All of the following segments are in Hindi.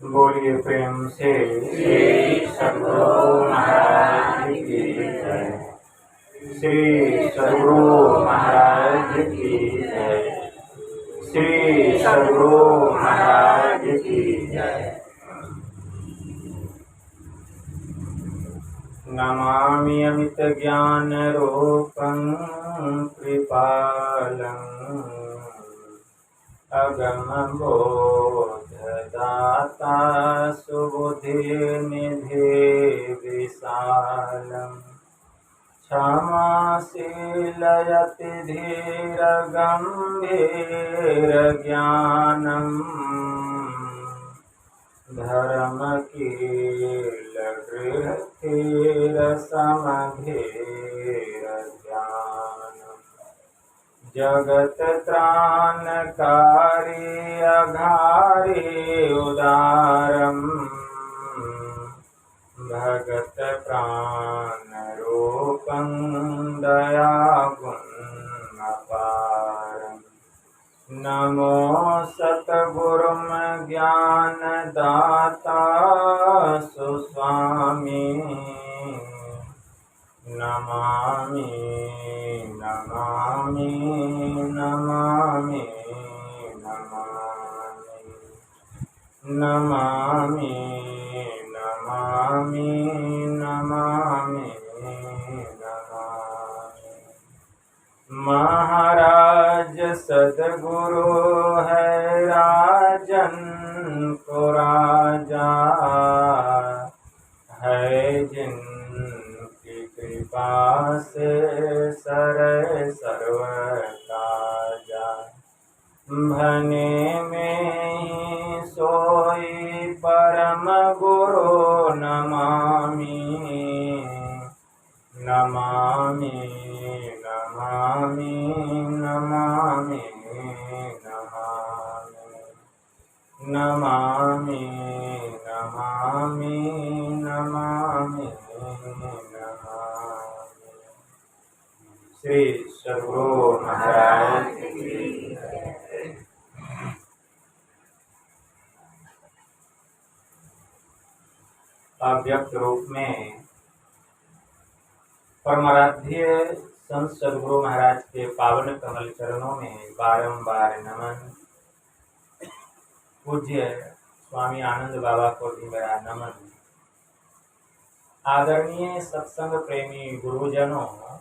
बोलिए प्रेम से श्री सद्गुरु महाराज की जय। श्री सद्गुरु महाराज की जय। श्री सद्गुरु महाराज की जय। नमामि अमित ज्ञान रूपं कृपालं अगम बोधदाता सुबुधिनिधि विशालम् क्षमाशीलयति धीर गम्भीर ज्ञानम् धर्मकीलगृहधीर समधीर ज्ञानम् जगत त्राणकारी अघारी उदारम् भगत प्राण रूपं दयागुण अपारम् नमो सतगुरुं ज्ञानदाता सुस्वामी नमामि नमामि नमामि नमामि नमामि नमामि नमामि। महाराज सद्गुरु है राजन को राजा है जिनकी कृपा से सरे सर्व काजा भने में ही सोई परम गुरु नमामि नमामि नमामि नमामि नमामि नमामि नमामि नमामि नमामि। श्री सद्गुरु महाराज की अव्यक्त रूप में परमाराध्य संत सद्गुरु महाराज के पावन कमल चरणों में बारंबार नमन। पूज्य स्वामी आनंद बाबा को भी मेरा नमन। आदरणीय सत्संग प्रेमी गुरुजनों,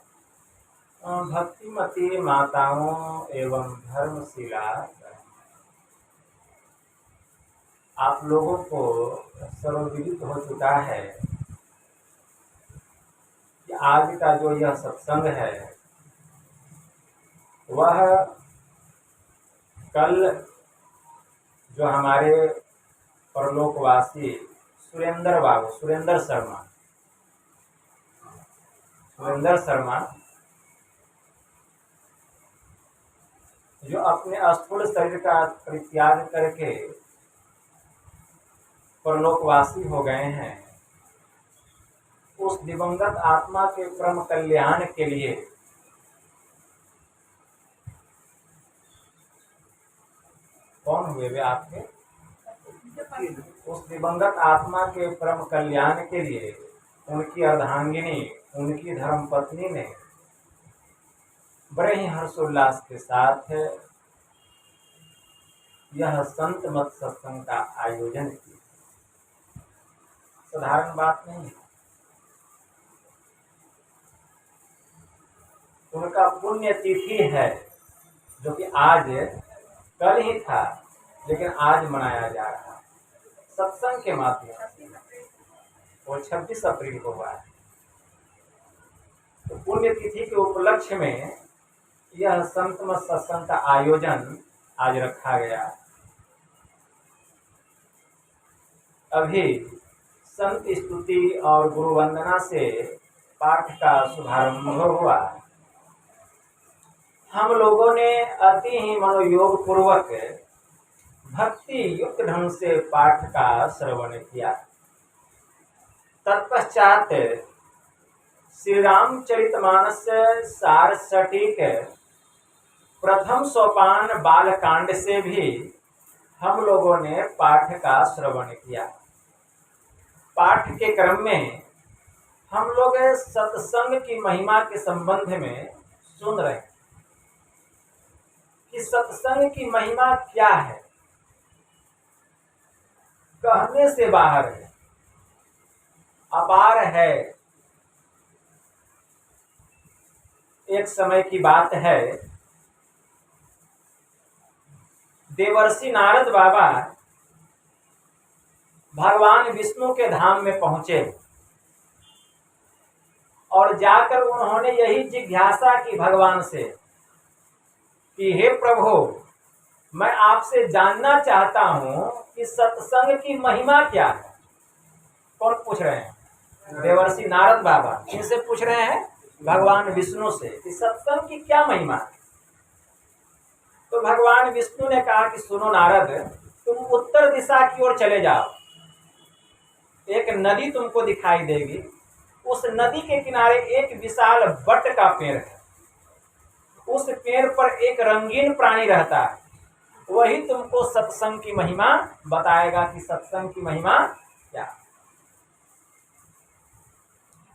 भक्तिमती माताओं एवं धर्मशिला, आप लोगों को सर्वविदित हो चुका है कि आज का जो यह सत्संग है वह कल जो हमारे परलोकवासी सुरेंद्र शर्मा जो अपने स्थूल शरीर का परित्याग करके परलोकवासी हो गए हैं, उस दिवंगत आत्मा के परम कल्याण के लिए कौन हुए वे आपके? उस दिवंगत आत्मा के परम कल्याण के लिए उनकी अर्धांगिनी, उनकी धर्मपत्नी ने बड़े ही हर्षोल्लास के साथ यह संत मत सत्संग का आयोजन किया। साधारण बात नहीं है। उनका पुण्य तिथि है जो कि आज कल ही था, लेकिन आज मनाया जा रहा है सत्संग के माध्यम से। वो 26 अप्रैल को हुआ है। तो पुण्य तिथि के उपलक्ष्य में यह संत मत सत्संग का आयोजन आज रखा गया। अभी संत स्तुति और गुरु वंदना से पाठ का शुभारंभ हुआ। हम लोगों ने अति ही मनोयोग पूर्वक भक्ति युक्त ढंग से पाठ का श्रवण किया। तत्पश्चात श्री रामचरितमानस सार सटीक प्रथम सोपान बालकांड से भी हम लोगों ने पाठ का श्रवण किया। पाठ के क्रम में हम लोग सत्संग की महिमा के संबंध में सुन रहे हैं कि सत्संग की महिमा क्या है, कहने से बाहर है, अपार है। एक समय की बात है, देवर्षि नारद बाबा भगवान विष्णु के धाम में पहुंचे और जाकर उन्होंने यही जिज्ञासा की भगवान से कि हे प्रभु, मैं आपसे जानना चाहता हूं कि सत्संग की महिमा क्या है। कौन पूछ रहे हैं? देवर्षि नारद बाबा। किनसे पूछ रहे हैं? भगवान विष्णु से, कि सत्संग की क्या महिमा है। तो भगवान विष्णु ने कहा कि सुनो नारद, तुम उत्तर दिशा की ओर चले जाओ, एक नदी तुमको दिखाई देगी। उस नदी के किनारे एक विशाल बट का पेड़ है। उस पेड़ पर एक रंगीन प्राणी रहता है, वही तुमको सत्संग की महिमा बताएगा कि सत्संग की महिमा क्या।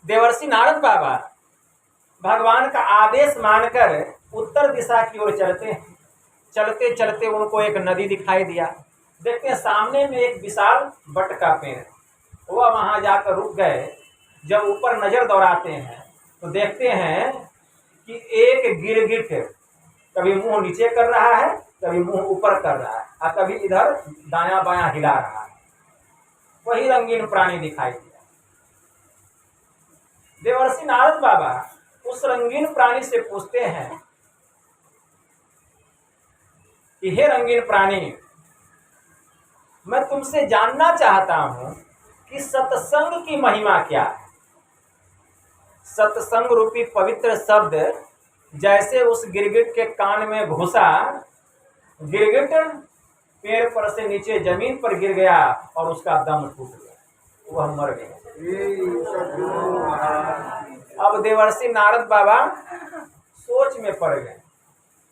देवर्षि नारद बाबा भगवान का आदेश मानकर उत्तर दिशा की ओर चलते हैं। चलते चलते उनको एक नदी दिखाई दिया। देखते हैं सामने में एक विशाल बट का पेड़ है। वह वहां जाकर रुक गए। जब ऊपर नजर दौड़ाते हैं तो देखते हैं कि एक गिरगिट कभी मुंह नीचे कर रहा है, कभी मुंह ऊपर कर रहा है और कभी इधर दायां बायां हिला रहा है। वही रंगीन प्राणी दिखाई दिया। देवर्षि नारद बाबा उस रंगीन प्राणी से पूछते हैं कि हे रंगीन प्राणी, मैं तुमसे जानना चाहता हूं कि सत्संग की महिमा क्या है। सत्संग रूपी पवित्र शब्द जैसे उस गिरगिट के कान में घुसा, गिरगिट पेड़ पर से नीचे जमीन पर गिर गया और उसका दम टूट गया, वह मर गया। अब देवर्षि नारद बाबा सोच में पड़ गए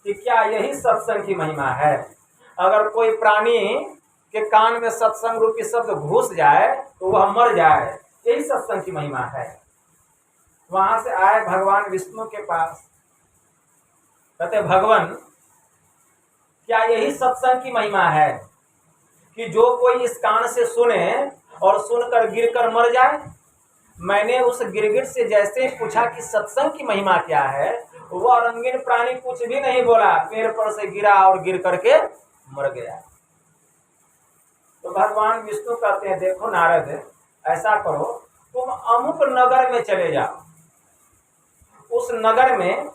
कि क्या यही सत्संग की महिमा है। अगर कोई प्राणी के कान में सत्संग रूपी शब्द घुस जाए तो वह मर जाए, यही सत्संग की महिमा है। वहां से आए भगवान विष्णु के पास, कहते भगवान, क्या यही सत्संग की महिमा है कि जो कोई इस कान से सुने और सुनकर गिरकर मर जाए। मैंने उस गिरगिट से जैसे पूछा कि सत्संग की महिमा क्या है, वह रंगीन प्राणी कुछ भी नहीं बोला, पेड़ पर से गिरा और गिर करके मर गया। तो भगवान विष्णु कहते हैं, देखो नारद, ऐसा करो, तुम अमुक नगर में चले जाओ। उस नगर में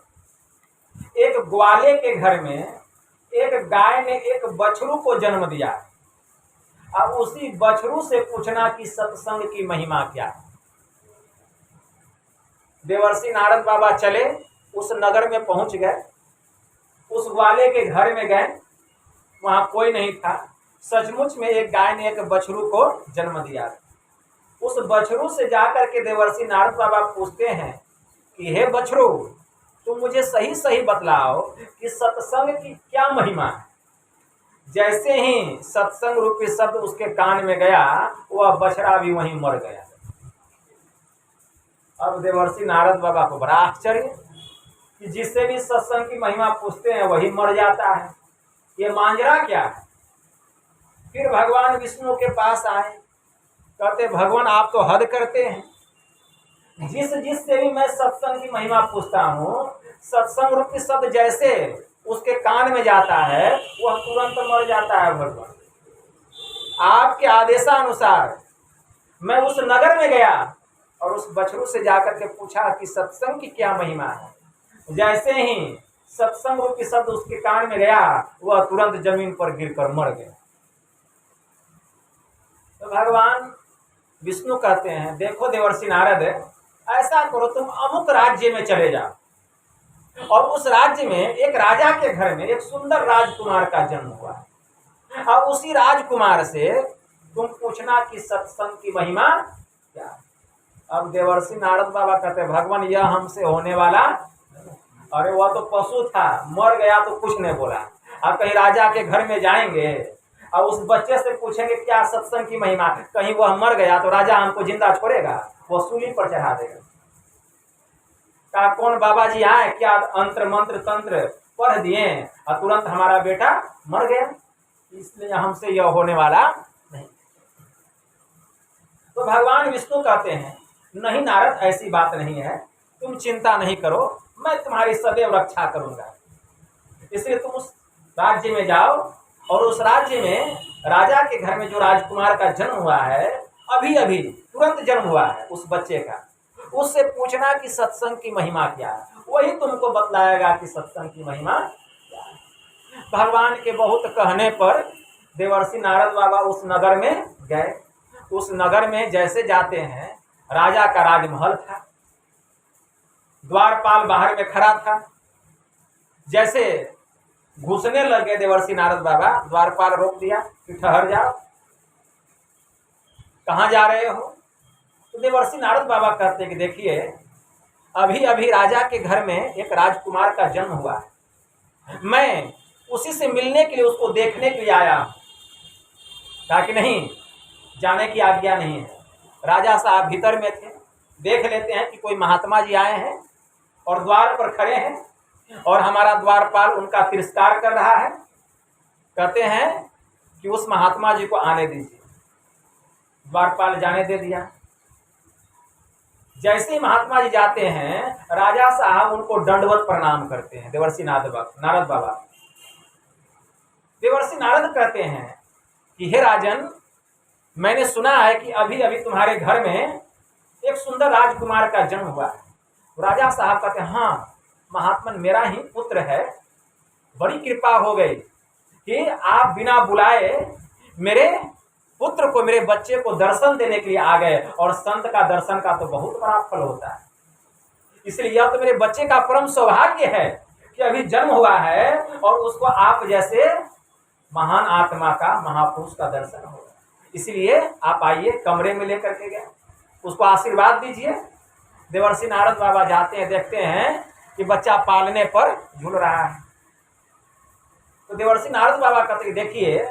एक ग्वाले के घर में एक गाय ने एक बछरू को जन्म दिया। अब उसी बछरू से पूछना कि सत्संग की महिमा क्या है। देवर्षि नारद बाबा चले, उस नगर में पहुंच गए। उस ग्वाले के घर में गए, वहां कोई नहीं था। सचमुच में एक गाय ने एक बछरू को जन्म दिया। उस बछरू से जाकर के देवर्षि नारद बाबा पूछते हैं कि हे बछरू, तुम मुझे सही सही बतलाओ कि सत्संग की क्या महिमा है। जैसे ही सत्संग रूपी शब्द उसके कान में गया, वह बछड़ा भी वहीं मर गया। अब देवर्षि नारद बाबा को बड़ा आश्चर्य कि जिससे भी सत्संग की महिमा पूछते हैं वही मर जाता है, ये मांजरा क्या है। फिर भगवान विष्णु के पास आए, कहते भगवान, आप तो हद करते हैं। जिससे भी मैं सत्संग की महिमा पूछता हूँ, सत्संग रूपी शब्द जैसे उसके कान में जाता है वह तुरंत मर जाता है। भगवान, आपके आदेशानुसार मैं उस नगर में गया और उस बछरू से जाकर के पूछा कि सत्संग की क्या महिमा है। जैसे ही सत्संग रूपी शब्द उसके कान में गया, वह तुरंत जमीन पर गिरकर मर गया। तो भगवान विष्णु कहते हैं, देखो देवर्षि नारद, ऐसा करो, तुम अमुक राज्य में चले जाओ और उस राज्य में एक राजा के घर में एक सुंदर राजकुमार का जन्म हुआ है। और उसी राजकुमार से तुम पूछना कि सत्संग की महिमा क्या है। अब देवर्षि नारद बाबा कहते, भगवान, यह हमसे होने वाला, अरे वह तो पशु था, मर गया तो कुछ नहीं बोला। अब कहीं राजा के घर में जाएंगे और उस बच्चे से पूछेंगे क्या सत्संग की महिमा, कहीं वह मर गया तो राजा हमको जिंदा छोड़ेगा, वो सूली पर चढ़ा देगा। क्या कौन बाबा जी आए, क्या अंतर मंत्र तंत्र पढ़ दिए और तुरंत हमारा बेटा मर गया, इसलिए हमसे यह होने वाला नहीं। तो भगवान विष्णु कहते हैं नहीं नारद, ऐसी बात नहीं है, तुम चिंता नहीं करो, मैं तुम्हारी सदैव रक्षा करूंगा। इसलिए तुम उस राज्य में जाओ और उस राज्य में राजा के घर में जो राजकुमार का जन्म हुआ है, अभी अभी तुरंत जन्म हुआ है उस बच्चे का, उससे पूछना कि सत्संग की महिमा क्या है, वही तुमको बतलाएगा कि सत्संग की महिमा क्या है। भगवान के बहुत कहने पर देवर्षि नारद बाबा उस नगर में गए। उस नगर में जैसे जाते हैं, राजा का राजमहल था, द्वारपाल बाहर में खड़ा था। जैसे घुसने लगे देवर्षि नारद बाबा, द्वारपाल रोक दिया कि ठहर जाओ, कहाँ जा रहे हो। तो देवर्षि नारद बाबा कहते कि देखिए अभी अभी राजा के घर में एक राजकुमार का जन्म हुआ है, मैं उसी से मिलने के लिए, उसको देखने के लिए आया हूं। कहा कि नहीं, जाने की आज्ञा नहीं है। राजा साहब भीतर में थे, देख लेते हैं कि कोई महात्मा जी आए हैं और द्वार पर खड़े हैं और हमारा द्वारपाल उनका तिरस्कार कर रहा है। कहते हैं कि उस महात्मा जी को आने दीजिए। द्वारपाल जाने दे दिया। जैसे ही महात्मा जी जाते हैं, राजा साहब उनको दंडवत प्रणाम करते हैं। देवर्षि नारद बाबा देवर्षि नारद कहते हैं कि हे राजन, मैंने सुना है कि अभी अभी तुम्हारे घर में एक सुंदर राजकुमार का जन्म हुआ है। राजा साहब कहते हैं हाँ महात्मन, मेरा ही पुत्र है, बड़ी कृपा हो गई कि आप बिना बुलाए मेरे पुत्र को, मेरे बच्चे को दर्शन देने के लिए आ गए, और संत का दर्शन का तो बहुत बड़ा फल होता है। इसलिए यह तो मेरे बच्चे का परम सौभाग्य है कि अभी जन्म हुआ है और उसको आप जैसे महान आत्मा का, महापुरुष का दर्शन होगा। इसलिए आप आइए, कमरे में लेकर के गए, उसको आशीर्वाद दीजिए। देवर्षि नारद बाबा जाते हैं, देखते हैं कि बच्चा पालने पर झूल रहा है। तो देवर्षि नारद बाबा कहते हैं देखिए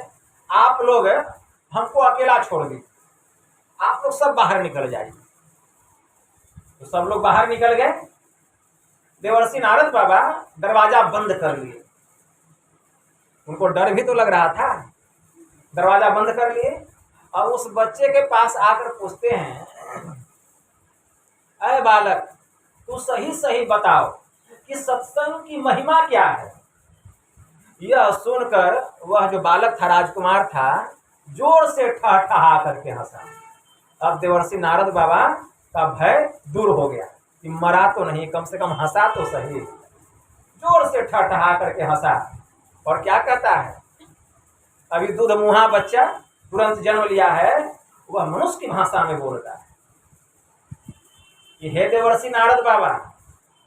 आप लोग हमको अकेला छोड़ दी, आप लोग सब बाहर निकल जाइए। तो सब लोग बाहर निकल गए। देवर्षि नारद बाबा दरवाजा बंद कर लिए, उनको डर भी तो लग रहा था। दरवाजा बंद कर लिए और उस बच्चे के पास आकर पूछते हैं, अरे बालक, तू सही सही बताओ कि सत्संग की महिमा क्या है। यह सुनकर वह जो बालक था, राजकुमार था, जोर से ठहाठहा करके हंसा। अब देवर्षि नारद बाबा का भय दूर हो गया कि मरा तो नहीं, कम से कम हंसा तो सही। जोर से ठहाठहा करके हंसा और क्या कहता है, अभी दूध मुहा बच्चा तुरंत जन्म लिया है, वह मनुष्य की भाषा में बोलता है कि हे देवर्षि नारद बाबा,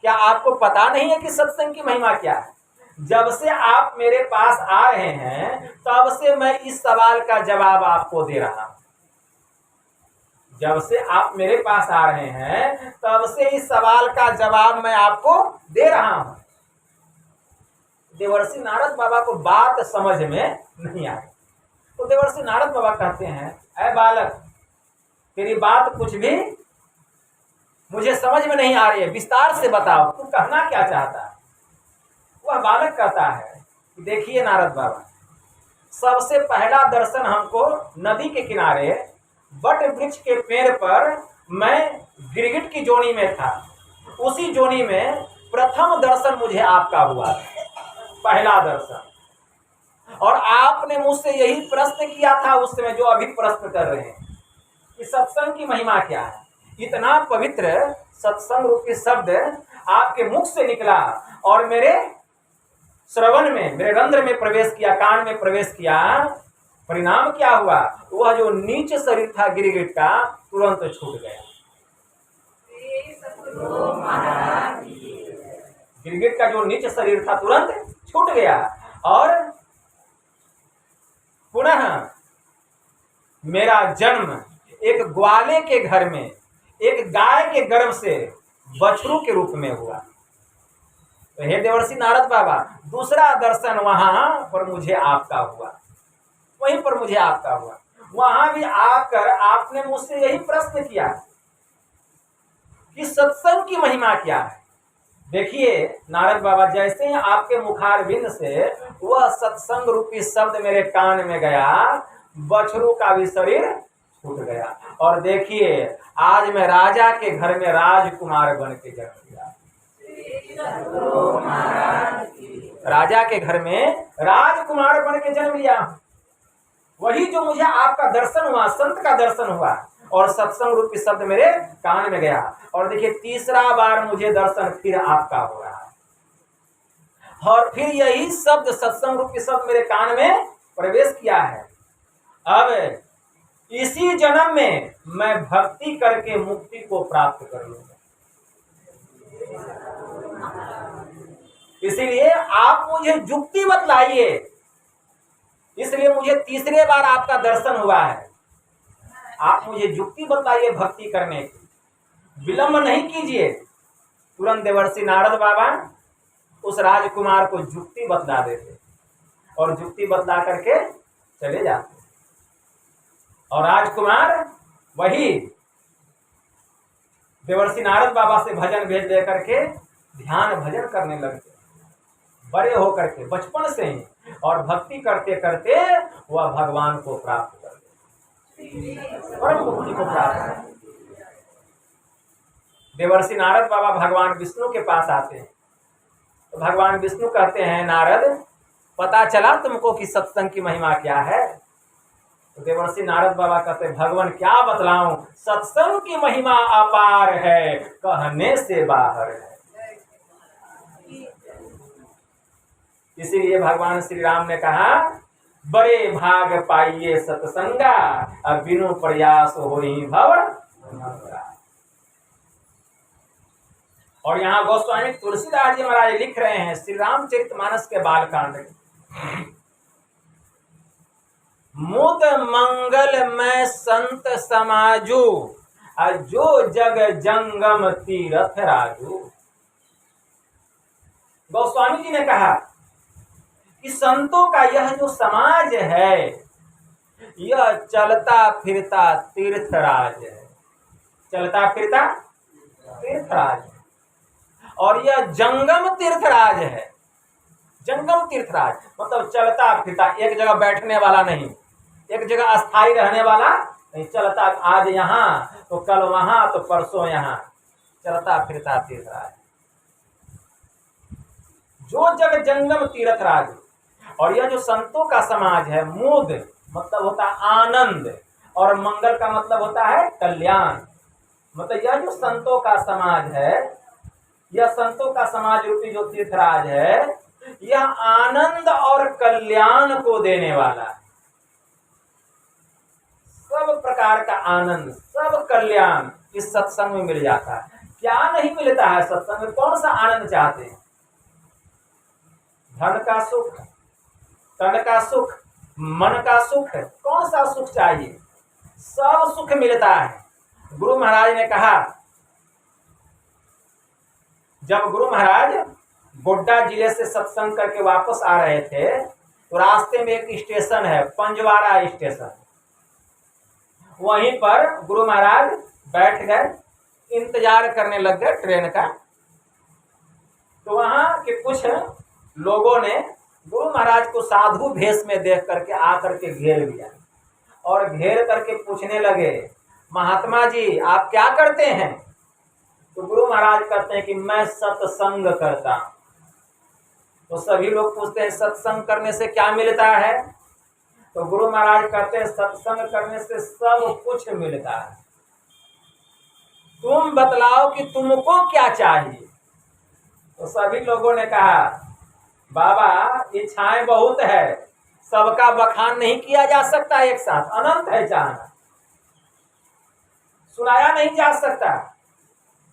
क्या आपको पता नहीं है कि सत्संग की महिमा क्या है। जब से आप मेरे पास आ रहे हैं तब से मैं इस सवाल का जवाब आपको दे रहा हूं। जब से आप मेरे पास आ रहे हैं तब से इस सवाल का जवाब मैं आपको दे रहा हूं। देवर्षि नारद बाबा को बात समझ में नहीं आई। तो देवर्षि नारद बाबा कहते हैं, ऐ बालक, तेरी बात कुछ भी मुझे समझ में नहीं आ रही है, विस्तार से बताओ, तू कहना क्या चाहता है। वह बालक कहता है कि देखिए नारद बाबा, सबसे पहला दर्शन हमको नदी के किनारे बट वृक्ष के पेड़ पर, मैं गिरगिट की जोनी में था, उसी जोनी में प्रथम दर्शन मुझे आपका हुआ, पहला दर्शन। और आपने मुझसे यही प्रश्न किया था उस समय जो अभी प्रश्न कर रहे हैं कि सत्संग की महिमा क्या है। इतना पवित्र सत्संग रूपी शब्द आपके मुख से निकला और मेरे श्रवण में, मेरे रंध्र में प्रवेश किया, कान में प्रवेश किया। परिणाम क्या हुआ, वह जो नीच शरीर था गिरगिट का तुरंत छूट गया। गिरगिट का जो नीच शरीर था तुरंत छूट गया और पुनः मेरा जन्म एक ग्वाले के घर में, एक गाय के गर्भ से बछरू के रूप में हुआ। तो हे देवर्षि नारद बाबा, दूसरा दर्शन वहां पर मुझे आपका हुआ। वहीं पर मुझे आपका हुआ। वहां भी आकर आपने मुझसे यही प्रश्न किया कि सत्संग की महिमा क्या है। देखिए नारद बाबा, जैसे ही आपके मुखारविंद से वह सत्संग रूपी शब्द मेरे कान में गया, बछरू का भी शरीर छूट गया। और देखिए आज मैं राजा के घर में राजकुमार बन के जन्म लिया। राजा के घर में राजकुमार बन के जन्म लिया। वही जो मुझे आपका दर्शन हुआ, संत का दर्शन हुआ और सत्संग रूपी शब्द मेरे कान में गया। और देखिए तीसरा बार मुझे दर्शन फिर आपका हो रहा है और फिर यही शब्द, सत्संग रूपी शब्द मेरे कान में प्रवेश किया है। अब इसी जन्म में मैं भक्ति करके मुक्ति को प्राप्त कर लूंगा। इसीलिए आप मुझे युक्ति बतलाइए। इसलिए मुझे तीसरे बार आपका दर्शन हुआ है। आप मुझे युक्ति बताइए भक्ति करने की, विलंब नहीं कीजिए। तुरंत देवर्षि नारद बाबा उस राजकुमार को युक्ति बतला देते और युक्ति बतला करके चले जाते। और राजकुमार वही देवर्षि नारद बाबा से भजन भेज दे करके ध्यान भजन करने लगते, बड़े होकर के बचपन से ही, और भक्ति करते करते वह भगवान को प्राप्त करते, परम मुक्ति को प्राप्त करते। देवर्षि नारद बाबा भगवान विष्णु के पास आते हैं तो भगवान विष्णु कहते हैं, नारद पता चला तुमको कि सत्संग की महिमा क्या है? तो देवर्षि नारद बाबा कहते हैं, भगवान क्या बतलाऊं, सत्संग की महिमा अपार है, कहने से बाहर है। इसीलिए भगवान श्री राम ने कहा, बड़े भाग पाइए सत्संगा, अब बिनु प्रयास होई भव। और यहाँ गोस्वामी तुलसीदास जी महाराज लिख रहे हैं श्री रामचरितमानस के बालकांड में, मुद मंगल में संत समाजू, जो जग जंगम तीरथ राजू। गोस्वामी जी ने कहा कि संतों का यह जो समाज है यह चलता फिरता तीर्थराज है। चलता फिरता तीर्थराज है और यह जंगम तीर्थराज है। जंगम तीर्थराज मतलब चलता फिरता, एक जगह बैठने वाला नहीं, एक जगह अस्थाई रहने वाला नहीं, चलता, आज यहाँ तो कल वहां तो परसों यहाँ, चलता फिरता तीर्थराज, जो जग जंगम तीर्थराज। और यह जो संतों का समाज है, मुद मतलब होता है आनंद और मंगल का मतलब होता है कल्याण। मतलब यह जो संतों का समाज है, यह संतों का समाज रूपी जो तीर्थराज है, यह आनंद और कल्याण को देने वाला है। सब प्रकार का आनंद, सब कल्याण इस सत्संग में मिल जाता है। क्या नहीं मिलता है सत्संग में? कौन सा आनंद चाहते हैं? धन का सुख, तन का सुख, मन का सुख, कौन सा सुख चाहिए? सब सुख मिलता है। गुरु महाराज ने कहा, जब गुरु महाराज गोड्डा जिले से सत्संग करके वापस आ रहे थे तो रास्ते में एक स्टेशन है, पंजवारा स्टेशन, वहीं पर गुरु महाराज बैठ गए, इंतजार करने लग गए ट्रेन का। तो वहां के कुछ लोगों ने गुरु महाराज को साधु भेष में देख करके आकर के घेर लिया और घेर करके पूछने लगे, महात्मा जी आप क्या करते हैं? तो गुरु महाराज कहते हैं कि मैं सत्संग करता हूं। तो सभी लोग पूछते हैं सत्संग करने से क्या मिलता है? तो गुरु महाराज कहते हैं सत्संग करने से सब कुछ मिलता है। तुम बतलाओ कि तुमको क्या चाहिए? तो सभी लोगों ने कहा, बाबा इच्छाएं बहुत है, सबका बखान नहीं किया जा सकता एक साथ, अनंत है चाहना, सुनाया नहीं जा सकता।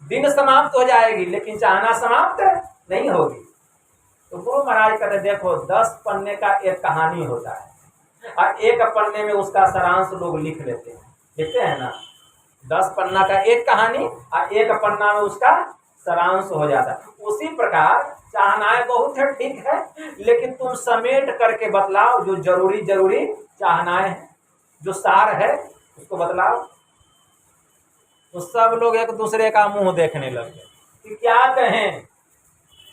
दिन समाप्त हो जाएगी लेकिन चाहना समाप्त नहीं होगी। तो गुरु महाराज कहते देखो 10 पन्ने का एक कहानी होता है और एक पन्ने में उसका सारांश लोग लिख लेते हैं, लिखते हैं ना, 10 पन्ना का एक कहानी और एक पन्ना में उसका सारांश हो जाता है। उसी प्रकार चाहनाएं बहुत है, ठीक है, लेकिन तुम समेट करके बतलाओ जो जरूरी जरूरी चाहनाएं हैं, जो सार है उसको बतलाओ। तो सब लोग एक दूसरे का मुंह देखने लगे कि क्या कहें,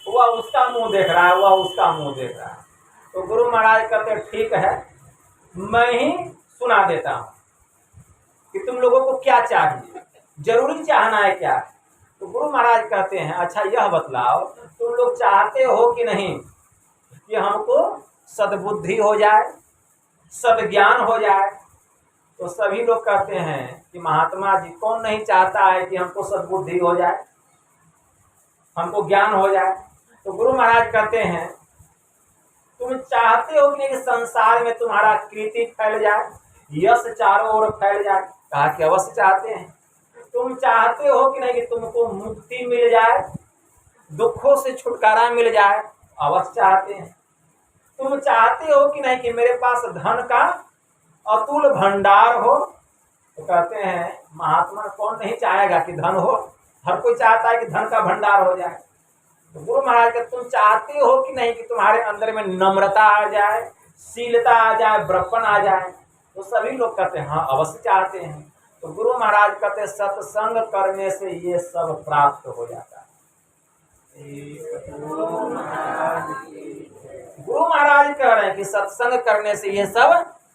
वह उसका मुंह देख रहा है, वह उसका मुंह देख रहा है। तो गुरु महाराज कहते ठीक है, मैं ही सुना देता हूं कि तुम लोगों को क्या चाहिए, जरूरी चाहना है क्या। तो गुरु महाराज कहते हैं अच्छा यह बतलाओ, तुम लोग चाहते हो कि नहीं कि हमको सद्बुद्धि हो जाए, सद्ज्ञान हो जाए। तो सभी लोग कहते हैं कि महात्मा जी कौन नहीं चाहता है कि हमको सद्बुद्धि हो जाए, हमको ज्ञान हो जाए। तो गुरु महाराज कहते हैं तुम चाहते हो कि नहीं कि संसार में तुम्हारा कीर्ति फैल जाए, यश चारों ओर फैल जाए। कहा कि अवश्य चाहते हैं। तुम चाहते हो कि नहीं कि तुमको मुक्ति मिल जाए, दुखों से छुटकारा मिल जाए, अवश्य चाहते हैं। तुम चाहते हो कि नहीं कि मेरे पास धन का अतुल भंडार हो। तो कहते हैं महात्मा कौन नहीं चाहेगा कि धन हो, हर कोई चाहता है कि धन का भंडार हो जाए। तो गुरु महाराज कहते तुम चाहते हो कि नहीं कि तुम्हारे अंदर में नम्रता आ जाए, शीलता आ जाए, बड़प्पन आ जाए। तो सभी लोग कहते हैं हाँ अवश्य चाहते हैं। तो गुरु महाराज कहते सत्संग करने से ये सब प्राप्त हो जाता है। गुरु महाराज कह रहे हैं कि सत्संग करने से ये सब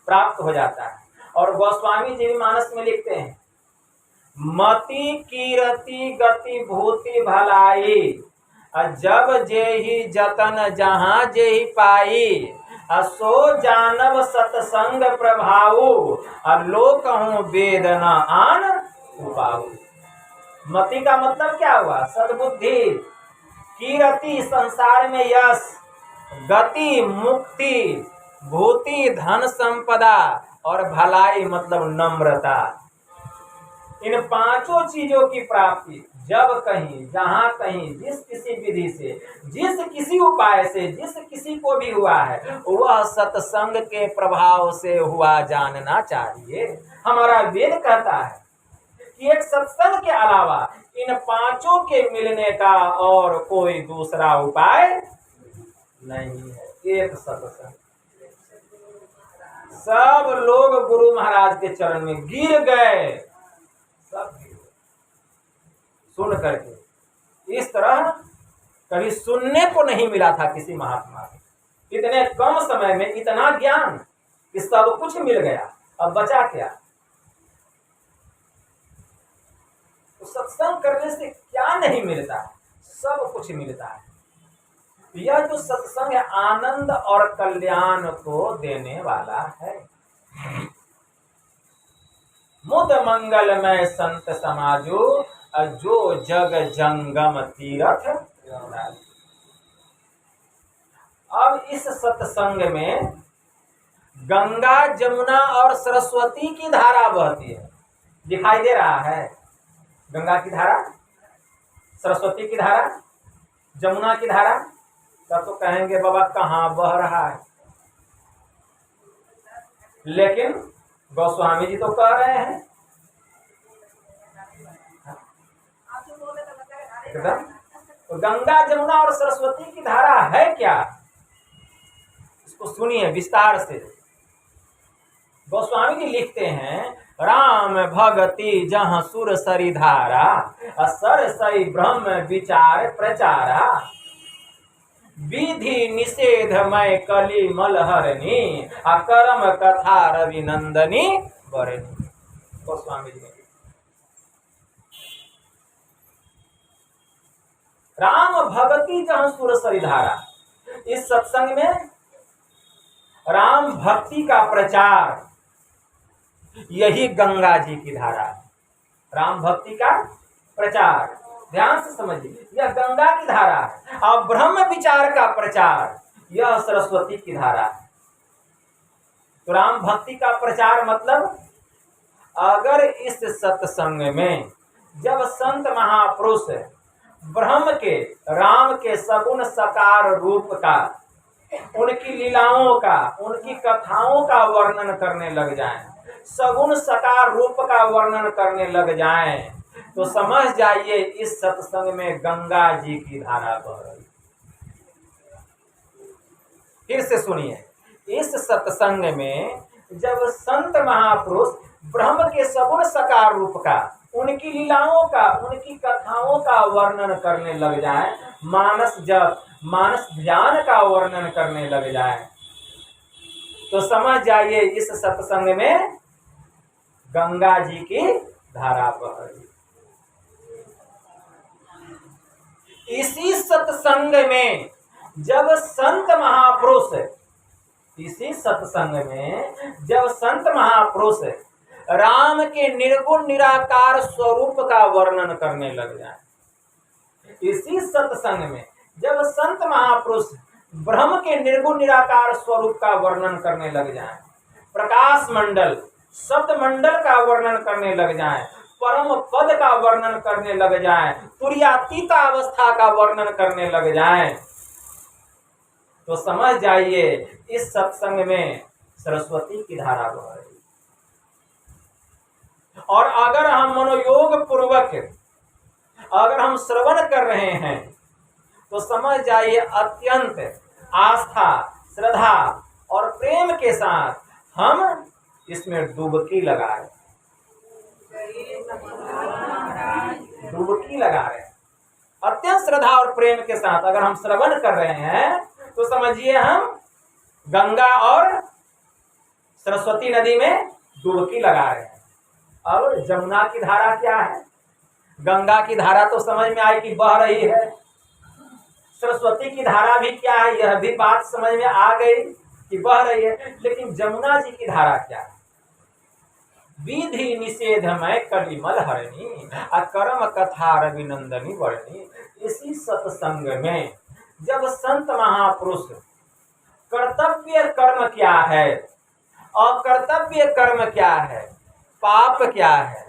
प्राप्त हो जाता है। और गोस्वामी जी भी मानस में लिखते हैं मति कीरति गति भूति भलाई, जब जेहि जतन जहाँ जेहि पाई, सो जानव सत्संग प्रभाऊ, लोक हूँ वेद न आन उपाऊ। मति का मतलब क्या हुआ, सद्बुद्धि, कीरति संसार में यश, गति मुक्ति, भूति धन संपदा, और भलाई मतलब नम्रता। इन पांचों चीजों की प्राप्ति जब कहीं जहां कहीं जिस किसी विधि से जिस किसी उपाय से जिस किसी को भी हुआ है वह सत्संग के प्रभाव से हुआ जानना चाहिए। हमारा वेद कहता है कि एक सत्संग के अलावा इन पांचों के मिलने का और कोई दूसरा उपाय नहीं है, एक सत्संग। सब लोग गुरु महाराज के चरण में गिर गए, सब सुन करके। इस तरह कभी सुनने को नहीं मिला था किसी महात्मा से। इतने कम समय में इतना ज्ञान कि सब कुछ मिल गया, अब बचा क्या। तो सत्संग करने से क्या नहीं मिलता है, सब कुछ मिलता है। यह जो सत्संग है आनंद और कल्याण को देने वाला है। मुद मंगलमय संत समाजो, जो जग जंगम तीरथ। अब इस सत्संग में गंगा जमुना और सरस्वती की धारा बहती है, दिखाई दे रहा है। गंगा की धारा, सरस्वती की धारा, जमुना की धारा। तब तो कहेंगे बाबा कहाँ बह रहा है, लेकिन गोस्वामी जी तो कह रहे हैं तो गंगा जमुना और सरस्वती की धारा है क्या, इसको सुनिए विस्तार से। गोस्वामी जी लिखते हैं राम भगति जहाँ सुर सरी धारा, सर सई ब्रह्म विचार प्रचारा, विधि निषेध मय कली मलहरणी, अकरम कथा रविनंदनी बरनी। गोस्वामी जी राम भगति जहाँ सुर सरी धारा, इस सत्संग में राम भक्ति का प्रचार, यही गंगा जी की धारा है। राम भक्ति का प्रचार, ध्यान से समझिए, यह गंगा की धारा है। और ब्रह्म विचार का प्रचार, यह सरस्वती की धारा है। तो राम भक्ति का प्रचार मतलब अगर इस सत्संग में जब संत महापुरुष ब्रह्म के, राम के सगुण साकार रूप का, उनकी लीलाओं का, उनकी कथाओं का वर्णन करने लग जाएं, सगुण साकार रूप का वर्णन करने लग जाएं, तो समझ जाइए इस सत्संग में गंगा जी की धारा बह रही। फिर से सुनिए, इस सत्संग में जब संत महापुरुष ब्रह्म के सगुण साकार रूप का, उनकी लीलाओं का, उनकी कथाओं का वर्णन करने लग जाए, मानस जप मानस ध्यान का वर्णन करने लग जाए, तो समझ जाइए इस सत्संग में गंगा जी की धारा बह रही। इसी सत्संग में जब संत महापुरुष, इसी सत्संग में जब संत महापुरुष राम के निर्गुण निराकार स्वरूप का वर्णन करने लग जाए, इसी सत्संग में जब संत महापुरुष ब्रह्म के निर्गुण निराकार स्वरूप का वर्णन करने लग जाए, प्रकाश मंडल शब्द मंडल का वर्णन करने लग जाए, परम पद का वर्णन करने लग जाए, तुर्यातीत अवस्था का वर्णन करने लग जाए, तो समझ जाइए इस सत्संग में सरस्वती की धारा बह रही। और अगर हम मनोयोग पूर्वक अगर हम श्रवण कर रहे हैं तो समझ जाइए अत्यंत आस्था, श्रद्धा और प्रेम के साथ हम इसमें डुबकी लगा रहे, डुबकी लगा रहे हैं। अत्यंत श्रद्धा और प्रेम के साथ अगर हम श्रवण कर रहे हैं तो समझिए हम गंगा और सरस्वती नदी में डुबकी लगा रहे हैं। अब जमुना की धारा क्या है? गंगा की धारा तो समझ में आई कि बह रही है, सरस्वती की धारा भी क्या है यह भी बात समझ में आ गई कि बह रही है, लेकिन जमुना जी की धारा क्या है? विधि निषेधमय कलिमल हरणी अकर्म कथा रविनंदनी वर्णी। इसी सत्संग में जब संत महापुरुष कर्तव्य कर्म क्या है, अकर्तव्य कर्म क्या है, पाप क्या है,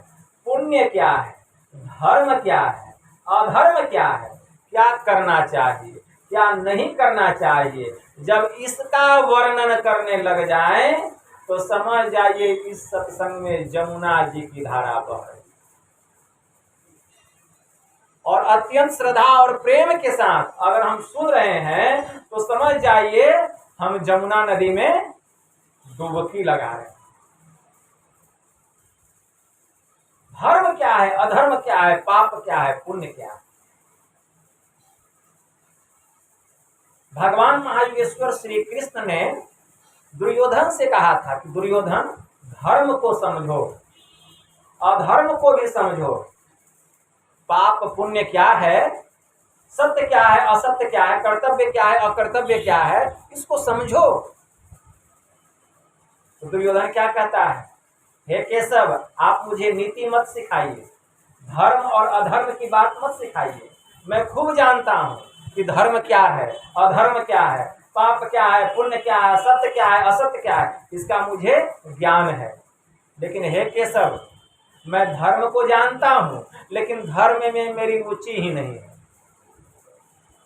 पुण्य क्या है, धर्म क्या है, अधर्म क्या है, क्या करना चाहिए, क्या नहीं करना चाहिए, जब इसका वर्णन करने लग जाए तो समझ जाइए इस सत्संग में जमुना जी की धारा बह रही। और अत्यंत श्रद्धा और प्रेम के साथ अगर हम सुन रहे हैं तो समझ जाइए हम जमुना नदी में डुबकी लगा रहे हैं। धर्म क्या है, अधर्म क्या है, पाप क्या है, पुण्य क्या है। भगवान महायोगेश्वर श्री कृष्ण ने दुर्योधन से कहा था कि दुर्योधन धर्म को समझो, अधर्म को भी समझो, पाप पुण्य क्या है, सत्य क्या है, असत्य क्या है, कर्तव्य क्या है, अकर्तव्य क्या है, इसको समझो। तो दुर्योधन क्या कहता है, हे केशव आप मुझे नीति मत सिखाइए, धर्म और अधर्म की बात मत सिखाइए, मैं खूब जानता हूँ कि धर्म क्या है, अधर्म क्या है, पाप क्या है, पुण्य क्या है, सत्य क्या है, असत्य क्या है, इसका मुझे ज्ञान है। लेकिन हे केशव मैं धर्म को जानता हूँ लेकिन धर्म में मेरी रुचि ही नहीं है।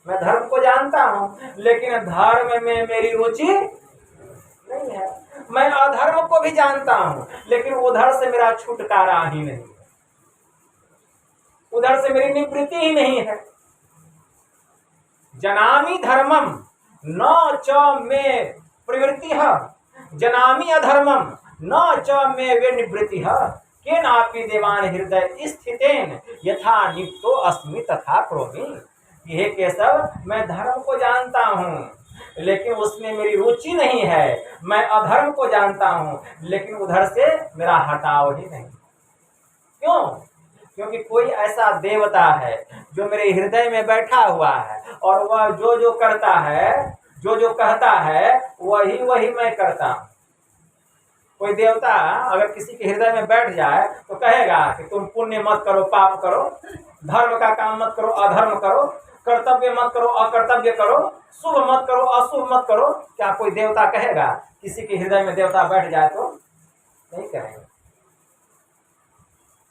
मैं धर्म को जानता हूँ लेकिन धर्म में मेरी रुचि नहीं है। मैं अधर्म को भी जानता हूँ लेकिन उधर से मेरा छुटकारा ही नहीं है, उधर से मेरी निवृत्ति ही नहीं है। जनामि धर्मम न च मे प्रवृत्तिः, जनामि अधर्मम न च मे विनिवृत्तिः, केनापि देवान हृदय स्थितेन यथा निप्तो अस्मि तथा करोमि। हे केशव मैं धर्म को जानता हूँ लेकिन उसमें मेरी रुचि नहीं है, मैं अधर्म को जानता हूँ लेकिन उधर से मेरा हटाव ही नहीं। क्यों? क्योंकि कोई ऐसा देवता है जो मेरे हृदय में बैठा हुआ है और वह जो जो करता है, जो जो कहता है वही वही मैं करता हूँ। कोई देवता अगर किसी के हृदय में बैठ जाए तो कहेगा कि तुम पुण्य मत करो, पाप करो, धर्म का काम मत करो, अधर्म करो, कर्तव्य मत करो, अकर्तव्य करो, शुभ मत करो, अशुभ मत करो। क्या कोई देवता कहेगा? किसी के हृदय में देवता बैठ जाए तो नहीं कहेगा।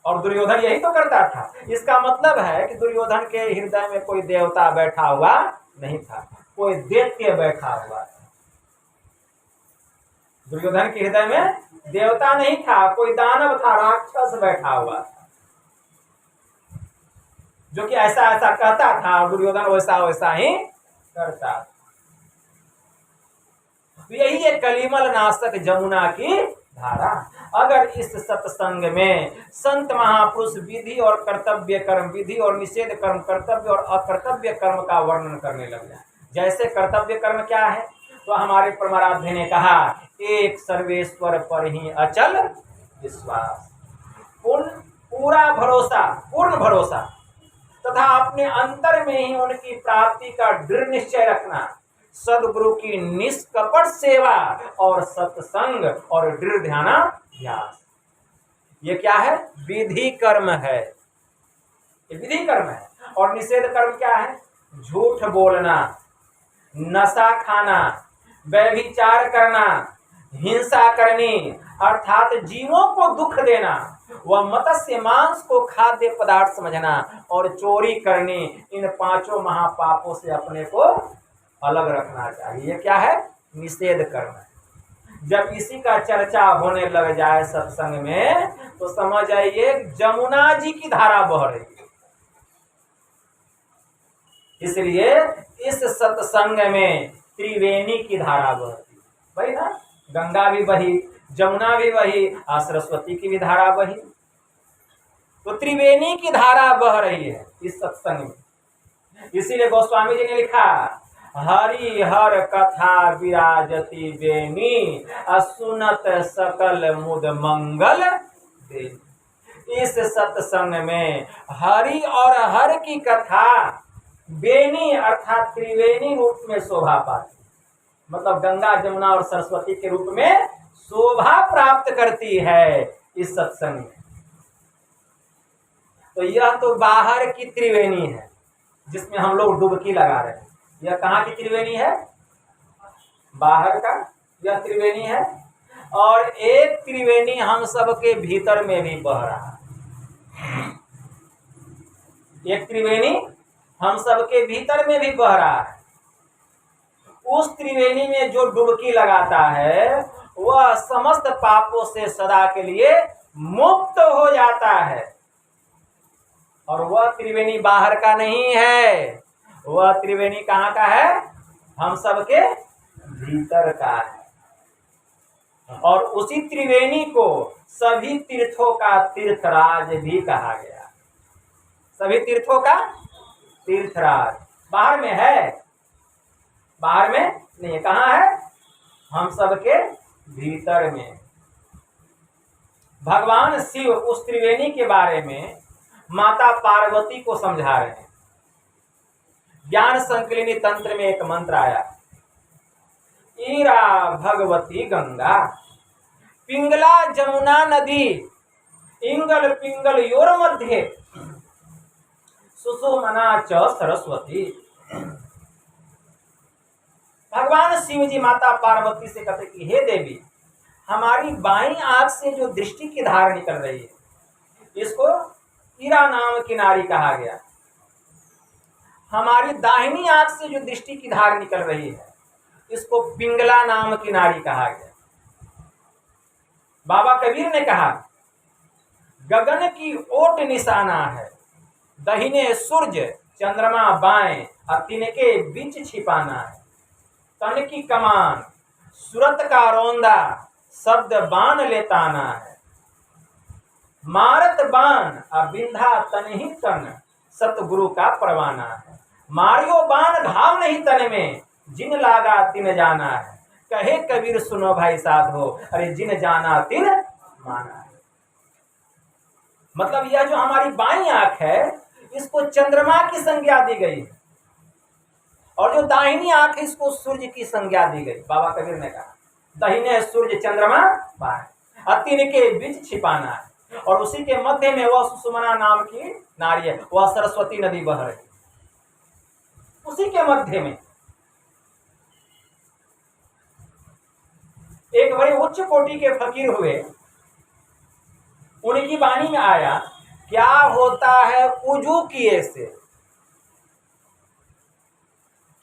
और दुर्योधन यही तो करता था। इसका मतलब है कि दुर्योधन के हृदय में कोई देवता बैठा हुआ नहीं था, कोई दैत्य बैठा हुआ था। दुर्योधन के हृदय में देवता नहीं था, कोई दानव था, राक्षस बैठा हुआ था। जो कि ऐसा ऐसा कहता था, दुर्योधन वैसा वैसा ही करता था। तो यही है कलिमल नाशक जमुना की धारा। अगर इस सत्संग में संत महापुरुष विधि और कर्तव्य कर्म, विधि और निषेध कर्म, कर्तव्य और अकर्तव्य कर्म का वर्णन करने लग जाए। जैसे कर्तव्य कर्म क्या है, तो हमारे परमाराध्य ने कहा, एक सर्वेश्वर पर ही अचल विश्वास, पूरा भरोसा, पूर्ण भरोसा तथा अपने अंतर में ही उनकी प्राप्ति का दृढ़ निश्चय रखना, सदगुरु की निष्कपट सेवा और सत्संग और दृढ़ ध्यानाभ्यास। ये क्या है? विधि कर्म है, ये विधि कर्म है। और निषेध कर्म क्या है? झूठ बोलना, नशा खाना, व्यभिचार करना, हिंसा करनी अर्थात जीवों को दुख देना, वह मत्स्य मांस को खाद्य पदार्थ समझना और चोरी करनी, इन पांचों महापापों से अपने को अलग रखना चाहिए। ये क्या है? निषेध कर्म है। जब इसी का चर्चा होने लग जाए सत्संग में, तो समझ आइए जमुना जी की धारा बह रही है। इसलिए इस सत्संग में त्रिवेणी की धारा बहती है, भाई ना, गंगा भी बही, जमुना भी बही, सरस्वती की भी धारा बही, तो त्रिवेणी की धारा बह रही है इस सत्संग में। इसीलिए गोस्वामी जी ने लिखा, हरि हर कथा विराजती बेनी, असुनत सकल मुद मंगल देनी। इस सत्संग में हरि और हर की कथा बेनी अर्थात त्रिवेणी रूप में शोभा पाती, मतलब गंगा जमुना और सरस्वती के रूप में शोभा प्राप्त करती है इस सत्संग में। तो यह तो बाहर की त्रिवेणी है जिसमें हम लोग डुबकी लगा रहे हैं। यह कहाँ की त्रिवेणी है? बाहर का यह त्रिवेणी है। और एक त्रिवेणी हम सबके भीतर में भी बह रहा है, एक त्रिवेणी हम सबके भीतर में भी बह रहा है। उस त्रिवेणी में जो डुबकी लगाता है वह समस्त पापों से सदा के लिए मुक्त हो जाता है। और वह त्रिवेणी बाहर का नहीं है, वह त्रिवेणी कहाँ का है? हम सबके भीतर का है। और उसी त्रिवेणी को सभी तीर्थों का तीर्थराज भी कहा गया। सभी तीर्थों का तीर्थराज बाहर में है, बाहर में नहीं, कहाँ है? हम सबके भीतर में। भगवान शिव उस त्रिवेणी के बारे में माता पार्वती को समझा रहे हैं। ज्ञान संकलिनी तंत्र में एक मंत्र आया, ईरा भगवती गंगा, पिंगला जमुना नदी, इंगल पिंगल योर मध्य, सुषुमना च सरस्वती। भगवान शिव जी माता पार्वती से कहते कि हे देवी, हमारी बाईं आंख से जो दृष्टि की धार निकल रही है, इसको ईरा नाम की नारी कहा गया। हमारी दाहिनी आंख से जो दृष्टि की धार निकल रही है, इसको पिंगला नाम की नारी कहा गया। बाबा कबीर ने कहा, गगन की ओट निशाना है, दहिने सूर्य चंद्रमा बाएं, और तिनके बीच छिपाना है। तन की कमान सूरत का रोंदा, शब्द बाण लेताना है। मारत बाण अबिंधा तन ही तन, सतगुरु का परवाना है। मारियो बाण घाव नहीं तन में, जिन लागा तिन जाना है। कहे कबीर सुनो भाई साधो, अरे जिन जाना तिन माना है। मतलब यह जो हमारी बाईं आंख है, इसको चंद्रमा की संज्ञा दी गई है, और जो दाहिनी आंख है इसको सूर्य की संज्ञा दी गई। बाबा कबीर ने कहा, दाहिने सूर्य चंद्रमा बाएं, और तिनके बीच छिपाना है। और उसी के मध्य में वह सुषुमना नाम की नारी है, वह सरस्वती नदी बह रही, उसी के मध्य में। एक बड़े उच्च कोटि के फकीर हुए, उनकी वाणी में आया, क्या होता है उजू किए से,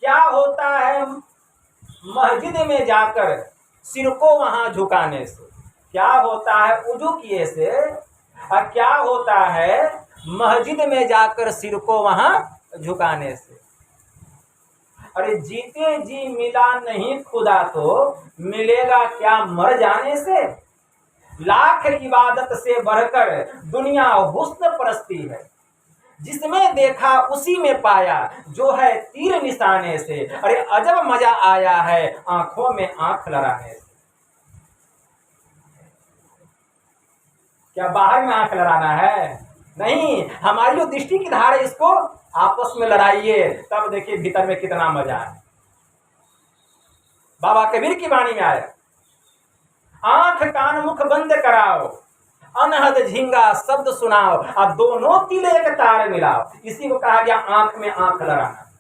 क्या होता है मस्जिद में जाकर सिर को वहां झुकाने से, क्या होता है उजू किए से, और क्या होता है मस्जिद में जाकर सिर को वहां झुकाने से। अरे जीते जी मिला नहीं खुदा तो मिलेगा क्या मर जाने से। लाख इबादत से बढ़कर दुनिया हुस्न परस्ती है, जिसमें देखा उसी में पाया जो है तीर निशाने से। अरे अजब मजा आया है आंखों में आंख लड़ाने से। क्या बाहर में आंख लड़ाना है? नहीं, हमारी जो दृष्टि की धार है इसको आपस में लड़ाइए, तब देखिए भीतर में कितना मजा है। बाबा कबीर की वाणी में आया, आंख कान मुख बंद कराओ, अनहद झिंगा शब्द सुनाओ, और दोनों तिल एक तार मिलाओ। इसी को कहा गया आंख में आंख लड़ाना।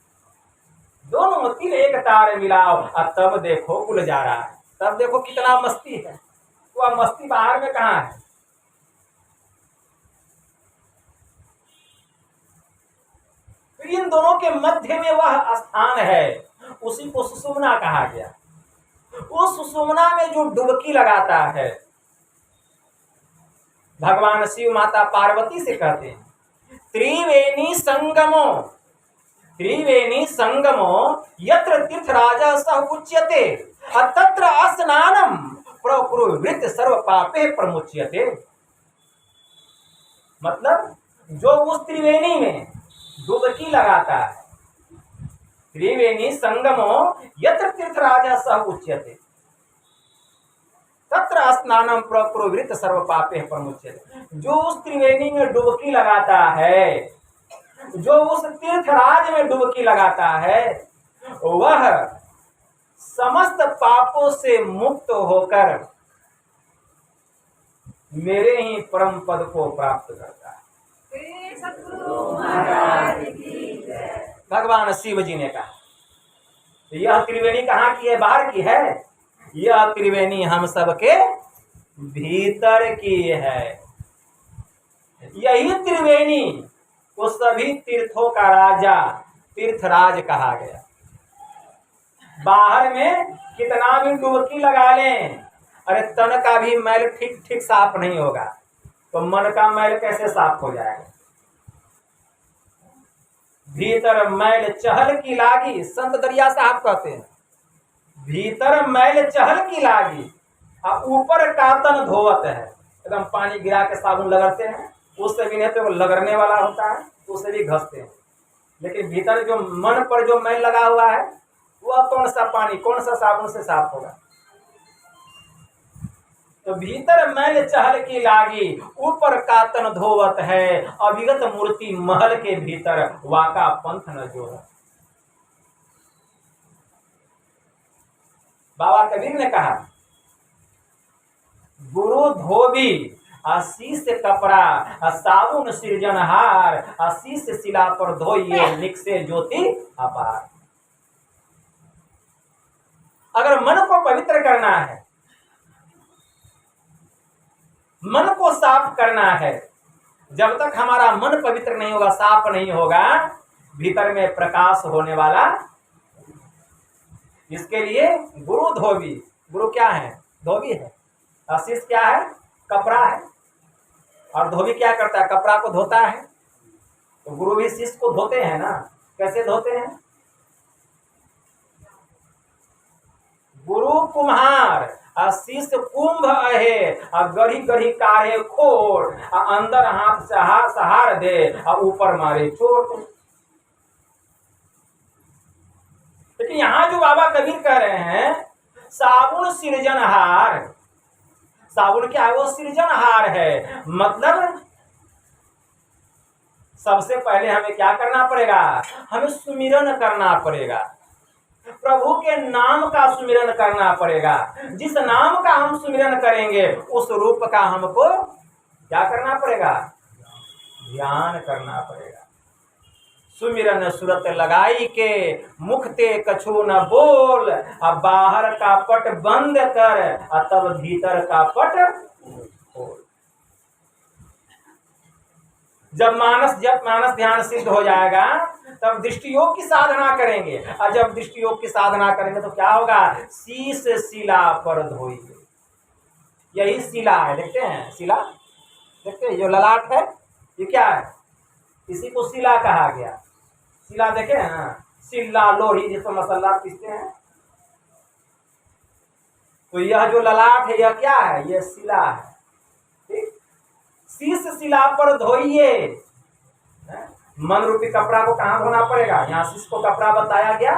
दोनों तिल एक तार मिलाओ और तब देखो उल जा रहा है, तब देखो कितना मस्ती है। तो मस्ती बाहर में कहाँ है? तो इन दोनों के मध्य में वह स्थान है, उसी को सुषुम्ना कहा गया। उस सुषुम्ना में जो डुबकी लगाता है, भगवान शिव माता पार्वती से कहते हैं, त्रिवेणी संगमो, त्रिवेणी संगमो यत्र तीर्थराजा सह उच्यते तत्र स्नानम प्रकुरुवृत्त सर्व पापे प्रमुच्यते। मतलब जो उस त्रिवेणी में डुबकी लगाता है, त्रिवेणी संगमो यत्र तीर्थराजा सह उच्यते तत्र स्नानम प्रकुरुवृत्त सर्व पापे प्रमुच्यते। जो उस त्रिवेणी में डुबकी लगाता है, जो उस तीर्थराज में डुबकी लगाता है, वह समस्त पापों से मुक्त होकर मेरे ही परम पद को प्राप्त करता है। भगवान शिव जी ने कहा, यह त्रिवेणी कहाँ की है? बाहर की है। यह त्रिवेणी हम सबके भीतर की है। यही त्रिवेणी को सभी तीर्थों का राजा तीर्थराज कहा गया। बाहर में कितना भी डुबकी लगा लें, अरे तन का भी मैल ठीक ठीक साफ नहीं होगा, तो मन का मैल कैसे साफ हो जाएगा? भीतर मैल चहल की लागी, संत दरिया साहब कहते हैं, भीतर मैल चहल की लागी और ऊपर का तन धोवत है। एकदम पानी गिरा के साबुन लगते हैं, उससे भी नहीं तो लगरने वाला होता है, उससे भी घसते हैं। लेकिन भीतर जो मन पर जो मैल लगा हुआ है, वह कौन सा पानी कौन सा साबुन से साफ होगा? तो भीतर मैल चहल की लागी, ऊपर का तन धोवत है, अविगत मूर्ति महल के भीतर वाका पंथ न जो है। बाबा कबीर ने कहा, गुरु धोबी आशीष कपड़ा साबुन सृजनहार, आशीष शिला पर धोइए निकसे ज्योति अपार। अगर मन को पवित्र करना है, मन को साफ करना है, जब तक हमारा मन पवित्र नहीं होगा, साफ नहीं होगा, भीतर में प्रकाश होने वाला। इसके लिए गुरु धोबी, गुरु क्या है? धोबी है। आशीष क्या है? कपड़ा है। और धोबी क्या करता है? कपड़ा को धोता है। तो गुरु भी शिष्य को धोते हैं ना। कैसे धोते हैं? गुरु कुम्हार शिष्य कुंभ अहे, गढ़ी गढ़ी काढ़े खोट, अंदर हाथ सहार दे और ऊपर मारे चोट। लेकिन यहाँ जो बाबा कबीर कह रहे हैं, साबुन सृजनहार, साबुन क्या है? वो सृजनहार है। मतलब सबसे पहले हमें क्या करना पड़ेगा? हमें सुमिरन करना पड़ेगा, प्रभु के नाम का सुमिरन करना पड़ेगा। जिस नाम का हम सुमिरन करेंगे, उस रूप का हमको क्या करना पड़ेगा? ध्यान करना पड़ेगा। सुमिरन सुरत लगाई के, मुख ते कछु न बोल, अब बाहर का पट बंद कर, तब भीतर का पट खोल। जब मानस ध्यान सिद्ध हो जाएगा, तब दृष्टि योग की साधना करेंगे, और जब दृष्टि योग की साधना करेंगे तो क्या होगा? शीश शिला पर धोइए। यही शिला है, देखते हैं शिला, देखते हैं जो ललाट है, ये क्या है? इसी को शिला कहा गया। शिला देखे हैं ना, शिला लोही जिसको मसाला पीसते हैं। तो यह जो ललाट है यह क्या है? यह शिला है। ठीक, शीश शिला पर धोइए। मन रूपी कपड़ा को कहाँ धोना पड़ेगा? यहाँ शीश को कपड़ा बताया गया,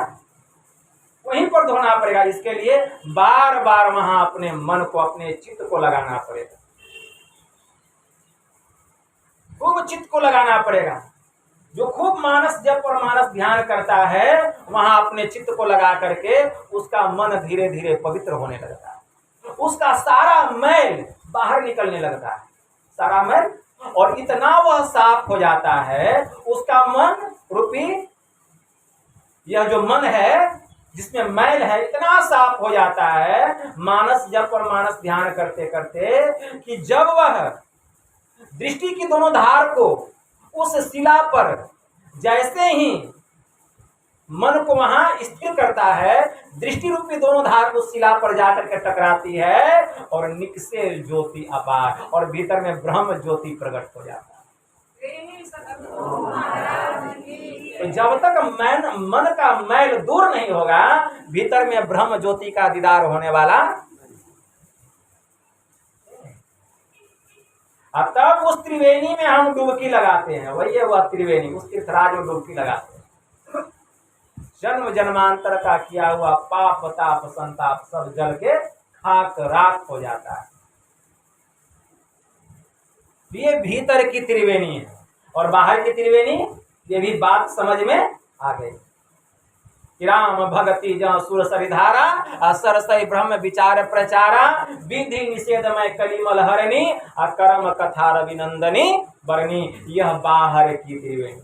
वहीं पर धोना पड़ेगा। इसके लिए बार बार वहां अपने मन को, अपने चित्त को लगाना पड़ेगा, खूब चित्त को लगाना पड़ेगा। जो खूब मानस जप और मानस ध्यान करता है वहां अपने चित्त को लगा करके उसका मन धीरे धीरे पवित्र होने लगता है, उसका सारा मैल बाहर निकलने लगता है, सारा मैल। और इतना वह साफ हो जाता है, उसका मन रूपी यह जो मन है जिसमें मैल है इतना साफ हो जाता है मानस जप और मानस ध्यान करते करते, कि जब वह दृष्टि की दोनों धार को उस शिला पर जैसे ही मन को वहां स्थिर करता है, दृष्टि रूपी दोनों धार उस शिला पर जाकर के टकराती है और निकसे ज्योति अपार, और भीतर में ब्रह्म ज्योति प्रकट हो जाता है। तो जब तक मन का मैल दूर नहीं होगा, भीतर में ब्रह्म ज्योति का दीदार होने वाला। अब तब उस त्रिवेणी में हम डुबकी लगाते हैं, वही है वह त्रिवेणी, उस तीर्थराज में डुबकी लगाते हैं। जन्म जन्मांतर का किया हुआ पाप ताप संताप सब जल के खाक राख हो जाता है। ये भीतर की त्रिवेणी है, और बाहर की त्रिवेणी, ये भी बात समझ में आ गई। राम भगति जहाँ सुर सरिधारा, सरसई ब्रह्म विचार प्रचारा, विधि निषेधमय कलिमल हरणी, कर्म कथा रविनंदनी बरनी। यह बाहर की त्रिवेणी।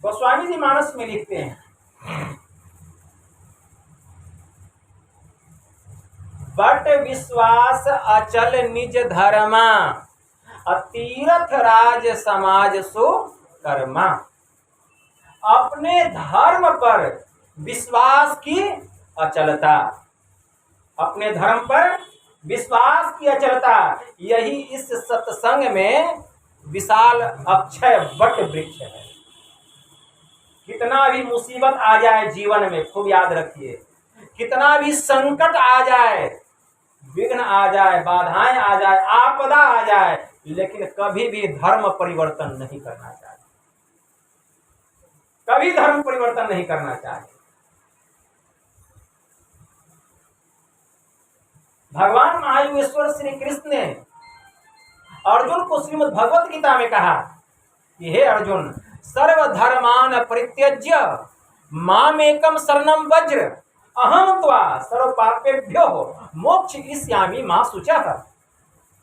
गोस्वामी जी मानस में लिखते हैं, बट विश्वास अचल निज धर्मा, तीर्थ राज समाज सो कर्मा। अपने धर्म पर विश्वास की अचलता, अपने धर्म पर विश्वास की अचलता, यही इस सत्संग में विशाल अक्षय वट वृक्ष है। कितना भी मुसीबत आ जाए जीवन में, खूब याद रखिए, कितना भी संकट आ जाए, विघ्न आ जाए, बाधाएं आ जाए, आपदा आ जाए, लेकिन कभी भी धर्म परिवर्तन नहीं करना चाहिए, कभी धर्म परिवर्तन नहीं करना चाहिए। भगवान महायोगेश्वर श्री कृष्ण ने अर्जुन को श्रीमद् भगवत गीता में कहा कि हे अर्जुन, सर्वधर्मान परित्यज्य मामेकं शरणं व्रज, अहं त्वा सर्व पापेभ्यो मोक्षयिष्यामि मा शुचः।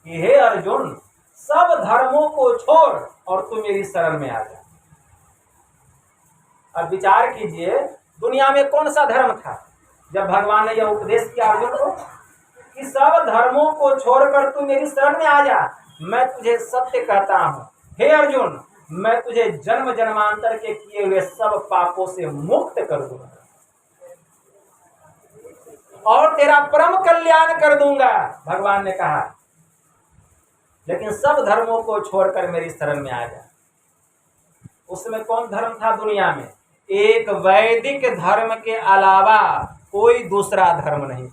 कि हे अर्जुन, सब धर्मों को छोड़ और तू मेरी शरण में आ जा। अब विचार कीजिए, दुनिया में कौन सा धर्म था जब भगवान ने यह उपदेश किया अर्जुन को कि सब धर्मों को छोड़कर तू मेरी शरण में आ जा। मैं तुझे सत्य कहता हूं, हे अर्जुन, मैं तुझे जन्म जन्मांतर के किए हुए सब पापों से मुक्त कर दूंगा और तेरा परम कल्याण कर दूंगा, भगवान ने कहा। लेकिन सब धर्मों को छोड़कर मेरी शरण में आ जा। उसमें कौन धर्म था दुनिया में? एक वैदिक धर्म के अलावा कोई दूसरा धर्म नहीं।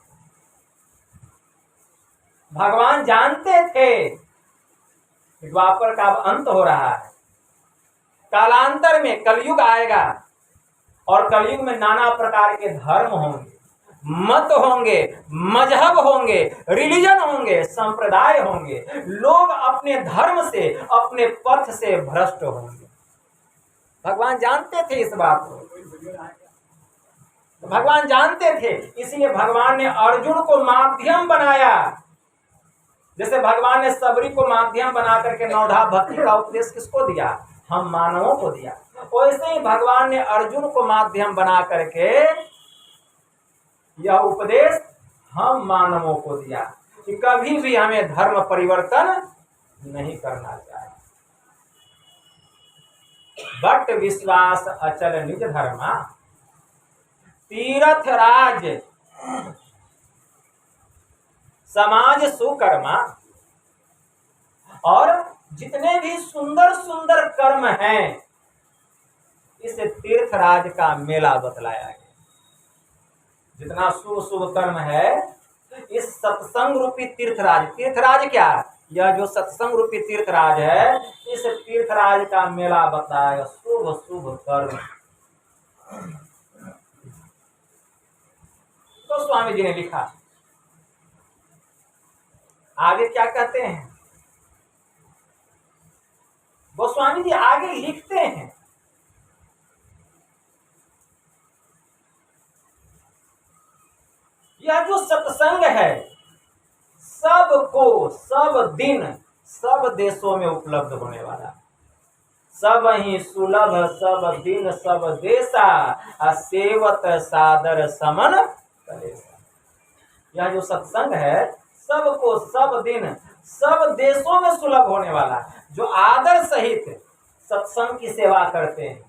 भगवान जानते थे कि द्वापर का अंत हो रहा है, कालांतर में कलयुग आएगा और कलयुग में नाना प्रकार के धर्म होंगे, मत होंगे, मजहब होंगे, रिलीजन होंगे, संप्रदाय होंगे। लोग अपने धर्म से, अपने पथ से भ्रष्ट होंगे। भगवान जानते थे इस बात को, भगवान जानते थे, इसलिए भगवान ने अर्जुन को माध्यम बनाया। जैसे भगवान ने सबरी को माध्यम बना करके नवधा भक्ति का उपदेश किसको दिया? हम मानवों को दिया। वैसे ही भगवान ने अर्जुन को माध्यम बना करके यह उपदेश हम मानवों को दिया कि कभी भी हमें धर्म परिवर्तन नहीं करना चाहिए। बट विश्वास अचल निज धर्मा, तीर्थ राज समाज सुकर्मा। और जितने भी सुंदर सुंदर कर्म हैं इस तीर्थराज का मेला बतलाया गया। जितना शुभ शुभ कर्म है इस सत्संग रूपी तीर्थराज, तीर्थराज क्या है? यह जो सत्संग रूपी तीर्थराज है इस तीर्थराज का मेला बताया। शुभ शुभ कर्म तो स्वामी जी ने लिखा। आगे क्या कहते हैं गोस्वामी जी? आगे लिखते हैं यह जो सत्संग है सबको सब दिन सब देशों में उपलब्ध होने वाला, सब ही सुलभ सब दिन सब देशा सेवत सादर समन कलेसा। यह जो सत्संग है सबको सब दिन सब देशों में सुलभ होने वाला, जो आदर सहित सत्संग की सेवा करते हैं।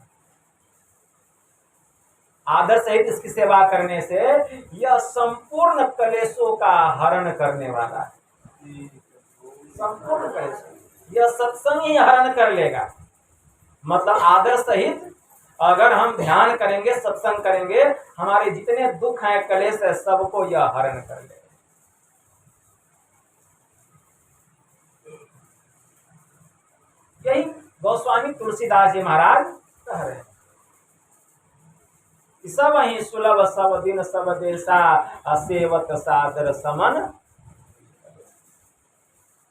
आदर सहित इसकी सेवा करने से यह संपूर्ण कलेशों का हरण करने वाला है। संपूर्ण कलेश यह सत्संग ही हरण कर लेगा। मतलब आदर सहित अगर हम ध्यान करेंगे, सत्संग करेंगे, हमारे जितने दुख हैं, कलेश है, सबको यह हरण कर लेगा। यही गोस्वामी तुलसीदास जी महाराज कह रहे हैं। सब ही सुलभ सब दिन सब देशा सेवत सादर समन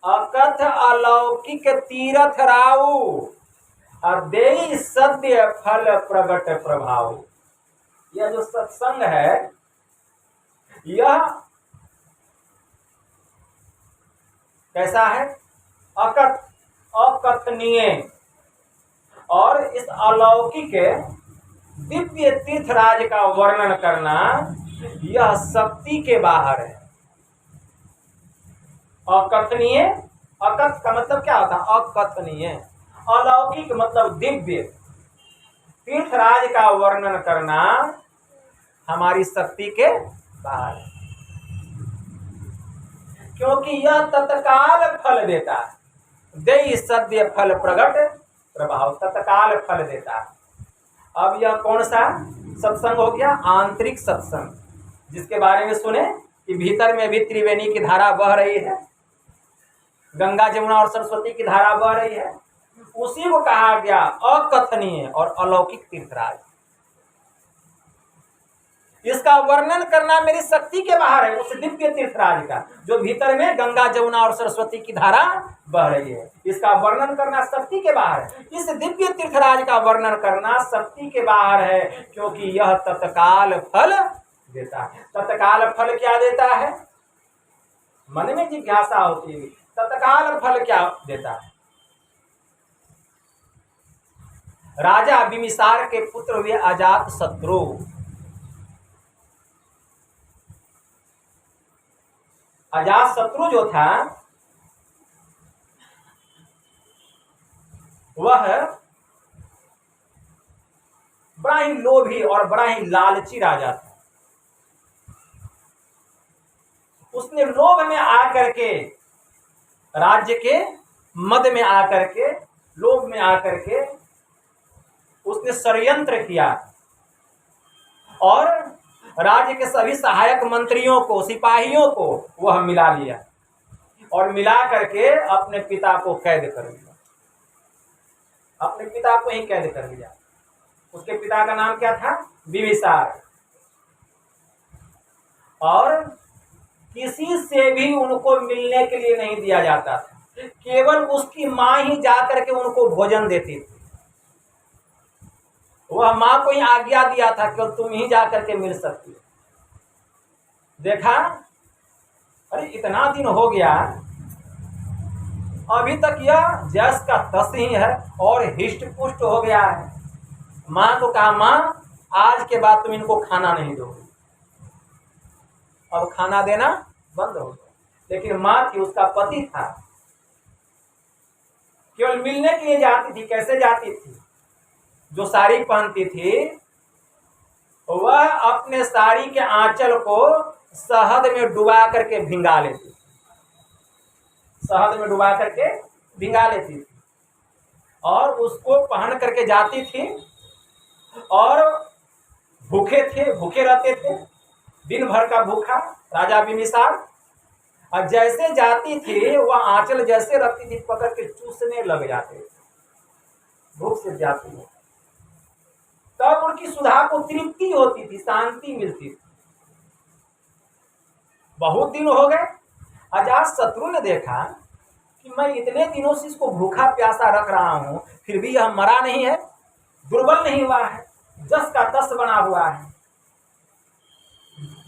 अकथ अलौकिक तीरथ राऊ और देई सत्य फल प्रगट प्रभाव। यह जो सत्संग है यह कैसा है? अकथ अकथनीय और इस अलौकिक दिव्य तीर्थराज का वर्णन करना यह शक्ति के बाहर है। अकथनीय, अकथ का मतलब क्या होता है? अकथनीय। अलौकिक मतलब दिव्य। तीर्थराज का वर्णन करना हमारी शक्ति के बाहर है, क्योंकि यह तत्काल फल देता है। देई सद्य फल प्रगट प्रभाव, तत्काल फल देता है। अब यह कौन सा सत्संग हो गया? आंतरिक सत्संग, जिसके बारे में सुने कि भीतर में भी त्रिवेणी की धारा बह रही है, गंगा जमुना और सरस्वती की धारा बह रही है। उसी को कहा गया अकथनीय और अलौकिक तीर्थराज। इसका वर्णन करना मेरी शक्ति के बाहर है, उस दिव्य तीर्थराज का जो भीतर में गंगा जमुना और सरस्वती की धारा बह रही है। इसका वर्णन करना शक्ति के बाहर है। इस दिव्य तीर्थराज का वर्णन करना शक्ति के बाहर है, क्योंकि यह तत्काल फल देता है। तत्काल फल क्या देता है? मन में जिज्ञासा होती है, तत्काल फल क्या देता है? राजा बिम्बिसार के पुत्र हुए अजात शत्रु। अजात शत्रु जो था वह बड़ा ही लोभी और बड़ा ही लालची राजा था। उसने लोभ में आकर के, राज्य के मद में आकर के, लोभ में आकर के उसने षड्यंत्र किया और राज्य के सभी सहायक मंत्रियों को, सिपाहियों को वह मिला लिया और मिला करके अपने पिता को कैद कर लिया। अपने पिता को ही कैद कर लिया। उसके पिता का नाम क्या था? बिम्बिसार। और किसी से भी उनको मिलने के लिए नहीं दिया जाता था, केवल उसकी माँ ही जाकर के उनको भोजन देती थी। वह माँ को ही आज्ञा दिया था कि तुम ही जाकर के मिल सकती हो। देखा, अरे इतना दिन हो गया, अभी तक यह जस का तस ही है और हिष्ट पुष्ट हो गया है। माँ को कहा, माँ आज के बाद तुम इनको खाना नहीं दोगे। अब खाना देना बंद हो गया। लेकिन माँ थी, उसका पति था, केवल मिलने के लिए जाती थी। कैसे जाती थी? जो साड़ी पहनती थी वह अपने साड़ी के आंचल को शहद में डुबा करके भिंगा लेती। शहद में डुबा करके भिंगा लेती थी और उसको पहन करके जाती थी और भूखे रहते थे, दिन भर का भूखा राजा बिम्बिसार। और जैसे जाती थी वह आंचल जैसे रखती थी पकड़ के चूसने लग जाते थे, भूख से जाती है। तब उनकी सुधा को तृप्ति होती थी, शांति मिलती थी। बहुत दिन हो गए, अजातशत्रु ने देखा कि मैं इतने दिनों से इसको भूखा प्यासा रख रहा हूं, फिर भी यह मरा नहीं है, दुर्बल नहीं हुआ है, जस का तस बना हुआ है,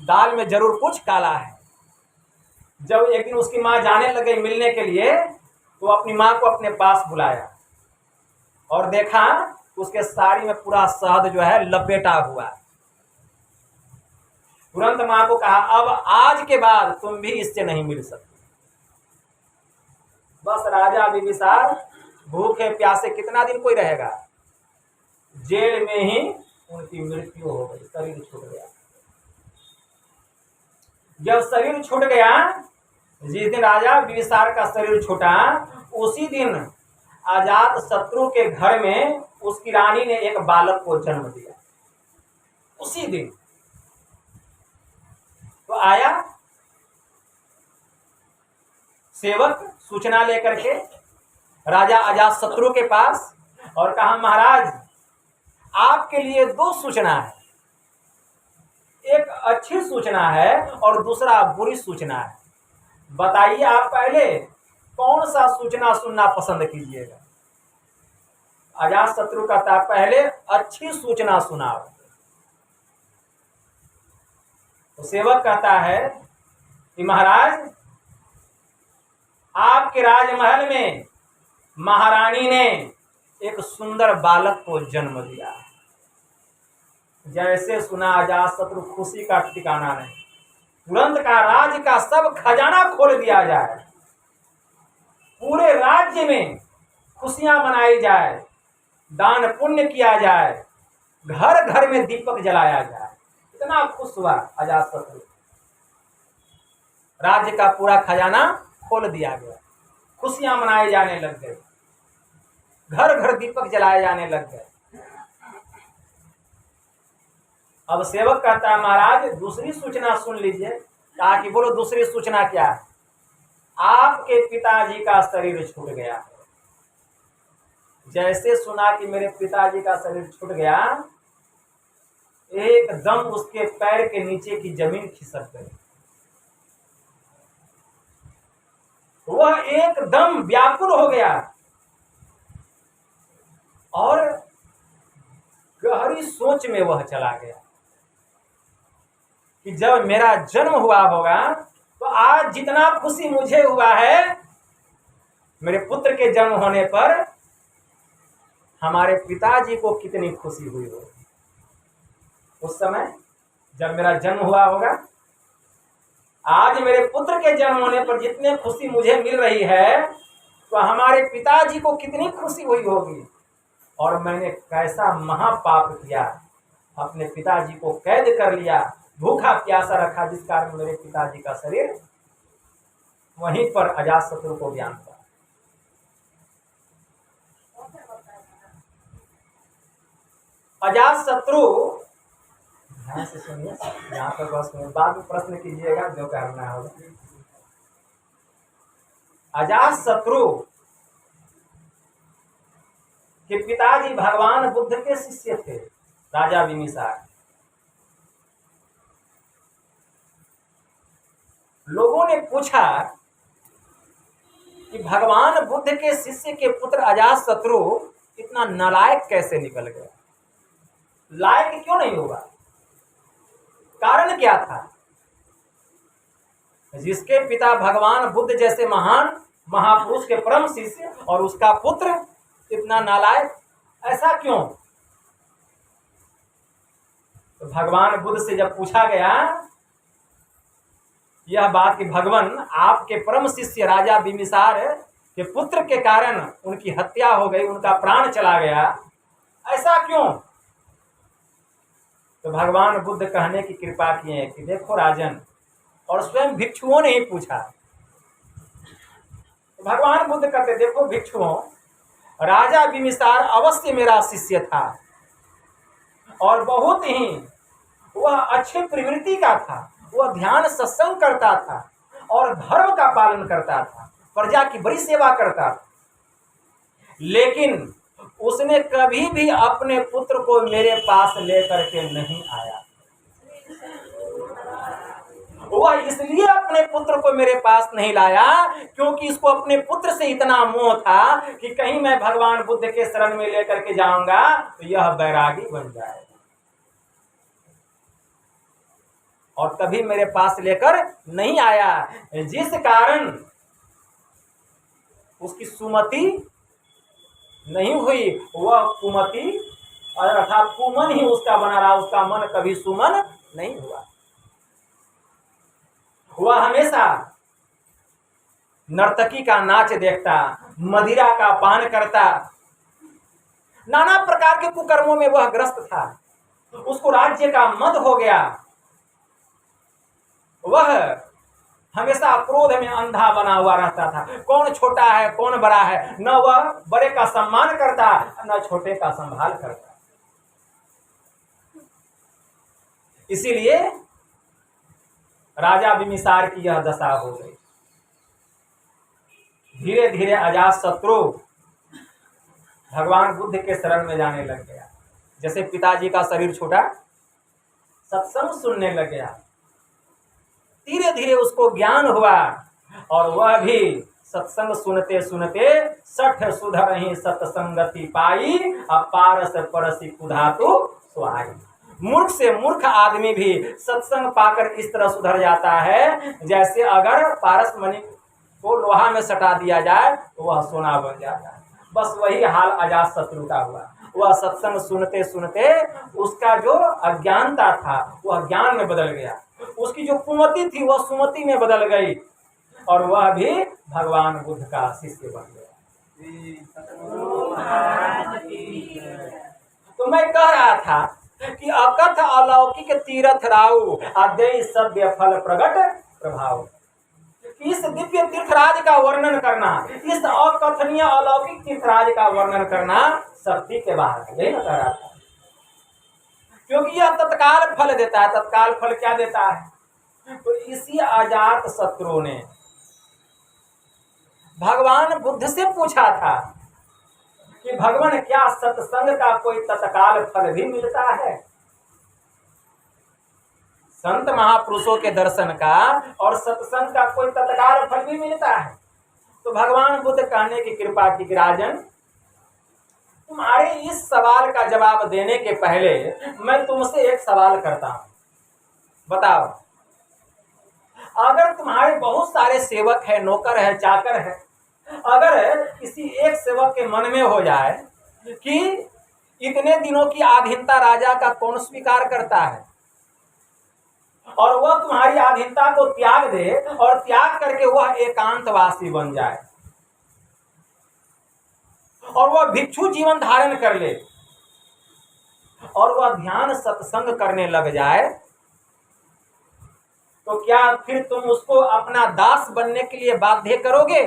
दाल में जरूर कुछ काला है। जब एक दिन उसकी माँ जाने लगे मिलने के लिए, तो अपनी माँ को अपने पास बुलाया और देखा उसके साड़ी में पूरा शहद जो है लपेटा हुआ है। तुरंत माँ को कहा, अब आज के बाद तुम भी इससे नहीं मिल सकते। बस राजा बिम्बिसार भूखे प्यासे कितना दिन कोई रहेगा, जेल में ही उनकी मृत्यु हो गई, शरीर छूट गया। जब शरीर छूट गया, जिस दिन राजा बिम्बिसार का शरीर छूटा, उसी दिन अजातशत्रु के घर में उसकी रानी ने एक बालक को जन्म दिया। उसी दिन तो आया सेवक सूचना लेकर के राजा अजातशत्रु के पास और कहा, महाराज आपके लिए दो सूचना है, एक अच्छी सूचना है और दूसरा बुरी सूचना है। बताइए आप पहले कौन सा सूचना सुनना पसंद कीजिएगा। अजातशत्रु कहता, पहले अच्छी सूचना सुनाओ। तो सेवक कहता है कि महाराज आपके राजमहल में महारानी ने एक सुंदर बालक को जन्म दिया। जैसे सुना अजातशत्रु खुशी का ठिकाना नहीं, तुरंत का राज्य का सब खजाना खोल दिया जाए, पूरे राज्य में खुशियां मनाई जाए, दान पुण्य किया जाए, घर घर में दीपक जलाया जाए। इतना खुश हुआ अजातशत्रु, राज्य का पूरा खजाना खोल दिया गया, खुशियां मनाई जाने लग गई, घर घर दीपक जलाए जाने लग गए। अब सेवक कहता है, महाराज दूसरी सूचना सुन लीजिए। कहा कि बोलो दूसरी सूचना क्या है। आपके पिताजी का शरीर छूट गया है। जैसे सुना कि मेरे पिताजी का शरीर छूट गया, एकदम उसके पैर के नीचे की जमीन खिसक गई। वह एकदम व्याकुल हो गया और गहरी सोच में वह चला गया कि जब मेरा जन्म हुआ होगा तो आज जितना खुशी मुझे हुआ है मेरे पुत्र के जन्म होने पर, हमारे पिताजी को कितनी खुशी हुई होगी उस समय जब मेरा जन्म हुआ होगा। आज मेरे पुत्र के जन्म होने पर जितनी खुशी मुझे मिल रही है, तो हमारे पिताजी को कितनी खुशी हुई होगी। और मैंने कैसा महापाप किया, अपने पिताजी को कैद कर लिया, भूखा प्यासा रखा, जिस कारण मेरे पिताजी का शरीर वहीं पर अजातशत्रु को ज्ञान हुआ। अजातशत्रु, ध्यान से सुनिए, यहाँ पर बस बाद में प्रश्न कीजिएगा जो करना होगा। अजातशत्रु के पिताजी भगवान बुद्ध के शिष्य थे, राजा बिम्बिसार। लोगों ने पूछा कि भगवान बुद्ध के शिष्य के पुत्र अजातशत्रु इतना नालायक कैसे निकल गया, लायक क्यों नहीं होगा, कारण क्या था। जिसके पिता भगवान बुद्ध जैसे महान महापुरुष के परम शिष्य और उसका पुत्र इतना नालायक, ऐसा क्यों। तो भगवान बुद्ध से जब पूछा गया यह बात कि भगवान आपके परम शिष्य राजा बिम्बिसार के पुत्र के कारण उनकी हत्या हो गई, उनका प्राण चला गया, ऐसा क्यों। तो भगवान बुद्ध कहने की कृपा किए कि देखो राजन, और स्वयं भिक्षुओं ने ही पूछा। तो भगवान बुद्ध कहते देखो भिक्षुओं, राजा बिम्बिसार अवश्य मेरा शिष्य था और बहुत ही वह अच्छे प्रवृत्ति का था। वह ध्यान सत्संग करता था और धर्म का पालन करता था, प्रजा की बड़ी सेवा करता था। लेकिन उसने कभी भी अपने पुत्र को मेरे पास लेकर के नहीं आया। वह इसलिए अपने पुत्र को मेरे पास नहीं लाया क्योंकि इसको अपने पुत्र से इतना मोह था कि कहीं मैं भगवान बुद्ध के शरण में लेकर के जाऊंगा तो यह बैरागी बन जाएगा, और कभी मेरे पास लेकर नहीं आया, जिस कारण उसकी सुमति नहीं हुई। वह कुमति अर्थात कुमन ही उसका बना रहा, उसका मन कभी सुमन नहीं हुआ। वह हमेशा नर्तकी का नाच देखता, मदिरा का पान करता, नाना प्रकार के कुकर्मों में वह ग्रस्त था। उसको राज्य का मद हो गया। वह हमेशा क्रोध में अंधा बना हुआ रहता था। कौन छोटा है कौन बड़ा है, न वह बड़े का सम्मान करता न छोटे का संभाल करता। इसीलिए राजा बिम्बिसार की यह दशा हो गई। धीरे धीरे अजातशत्रु भगवान बुद्ध के शरण में जाने लग गया। जैसे पिताजी का शरीर छोटा, सत्संग सुनने लग गया। धीरे धीरे उसको ज्ञान हुआ और वह भी सत्संग सुनते सुनते सठ सुधरहि सत्संगति पाई, अपारस परसि कुधातु सुहाई। मूर्ख से मूर्ख आदमी भी सत्संग पाकर इस तरह सुधर जाता है जैसे अगर पारस मणि को लोहा में सटा दिया जाए तो वह सोना बन जाता है। बस वही हाल अजातशत्रु का हुआ। वह सत्संग सुनते सुनते उसका जो अज्ञानता था वह ज्ञान में बदल गया, उसकी जो कुमति थी वह सुमति में बदल गई और वह भी भगवान बुद्ध का शिष्य बन गया। तो मैं कह रहा था कि अकथ अलौकिक तीर्थ राउ अद्वै सद्य फल प्रगट प्रभाव। इस दिव्य तीर्थराज का वर्णन करना, इस अकथनीय अलौकिक तीर्थराज का वर्णन करना शक्ति के बाहर है, यही मैं कह रहा था। क्योंकि यह तत्काल फल देता है। तत्काल फल क्या देता है? तो इसी अजातशत्रु ने भगवान बुद्ध से पूछा था कि भगवान क्या सत्संग का कोई तत्काल फल भी मिलता है? संत महापुरुषों के दर्शन का और सत्संग का कोई तत्काल फल भी मिलता है? तो भगवान बुद्ध कहने की कृपा की राजन, तुम्हारे इस सवाल का जवाब देने के पहले मैं तुमसे एक सवाल करता हूं। बताओ, अगर तुम्हारे बहुत सारे सेवक है, नौकर है, चाकर है, अगर किसी एक सेवक के मन में हो जाए कि इतने दिनों की आधीनता राजा का कौन स्वीकार करता है और वह तुम्हारी आधीनता को त्याग दे और त्याग करके वह एकांतवासी बन जाए और वह भिक्षु जीवन धारण कर ले और वह ध्यान सत्संग करने लग जाए, तो क्या फिर तुम उसको अपना दास बनने के लिए बाध्य करोगे?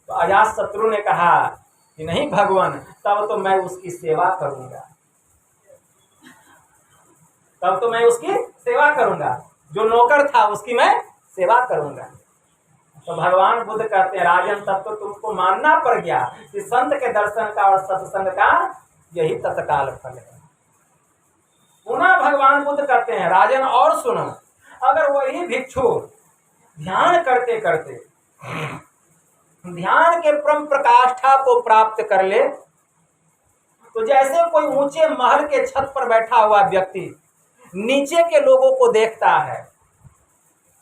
तो अजातशत्रु ने कहा कि नहीं भगवान, तब तो मैं उसकी सेवा करूंगा, तब तो मैं उसकी सेवा करूंगा। जो नौकर था उसकी मैं सेवा करूंगा। तो भगवान बुद्ध कहते हैं राजन, तब तो तुमको मानना पड़ गया कि संत के दर्शन का और सत्संग का यही तत्काल फल है। पुनः भगवान बुद्ध कहते हैं राजन और सुनो, अगर वही भिक्षु ध्यान करते करते ध्यान के परम प्रकाष्ठा को प्राप्त कर ले, तो जैसे कोई ऊंचे महल के छत पर बैठा हुआ व्यक्ति नीचे के लोगों को देखता है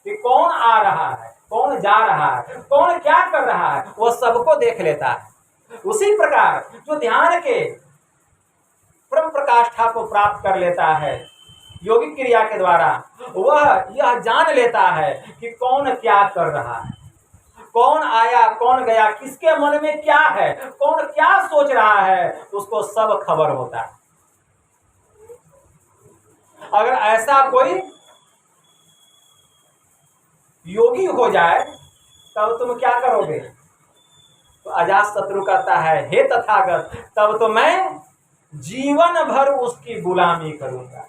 कि कौन आ रहा है, कौन जा रहा है, कौन क्या कर रहा है, वह सबको देख लेता है। उसी प्रकार जो ध्यान के परम प्रकाष्ठा को प्राप्त कर लेता है योगिक क्रिया के द्वारा, वह यह जान लेता है कि कौन क्या कर रहा है, कौन आया कौन गया, किसके मन में क्या है, कौन क्या सोच रहा है, उसको सब खबर होता है। अगर ऐसा कोई योगी हो जाए तब तुम क्या करोगे? तो अजातशत्रु कहता है, हे तथागत, तब तो मैं जीवन भर उसकी गुलामी करूंगा,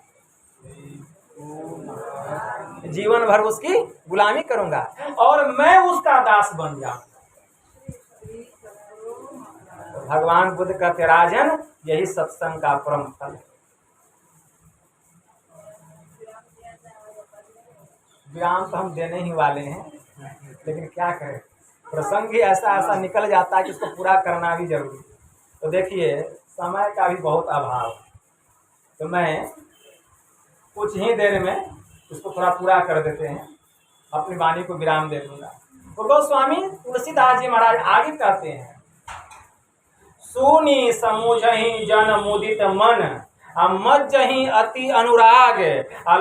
जीवन भर उसकी गुलामी करूंगा और मैं उसका दास बन जाऊंगा। तो भगवान बुद्ध कहते, राजन, यही सत्संग का परम फल है। विराम तो हम देने ही वाले हैं, लेकिन क्या करें, प्रसंग ही ऐसा ऐसा निकल जाता है कि उसको पूरा करना भी जरूरी है। तो देखिए, समय का भी बहुत अभाव है, तो मैं कुछ ही देर में उसको थोड़ा पूरा कर देते हैं, अपनी वाणी को विराम दे दूंगा। तो गोस्वामी तुलसीदास जी महाराज आगे कहते हैं, सुनी समुझहि जन मुदित मन, मज्जहि अति अनुराग,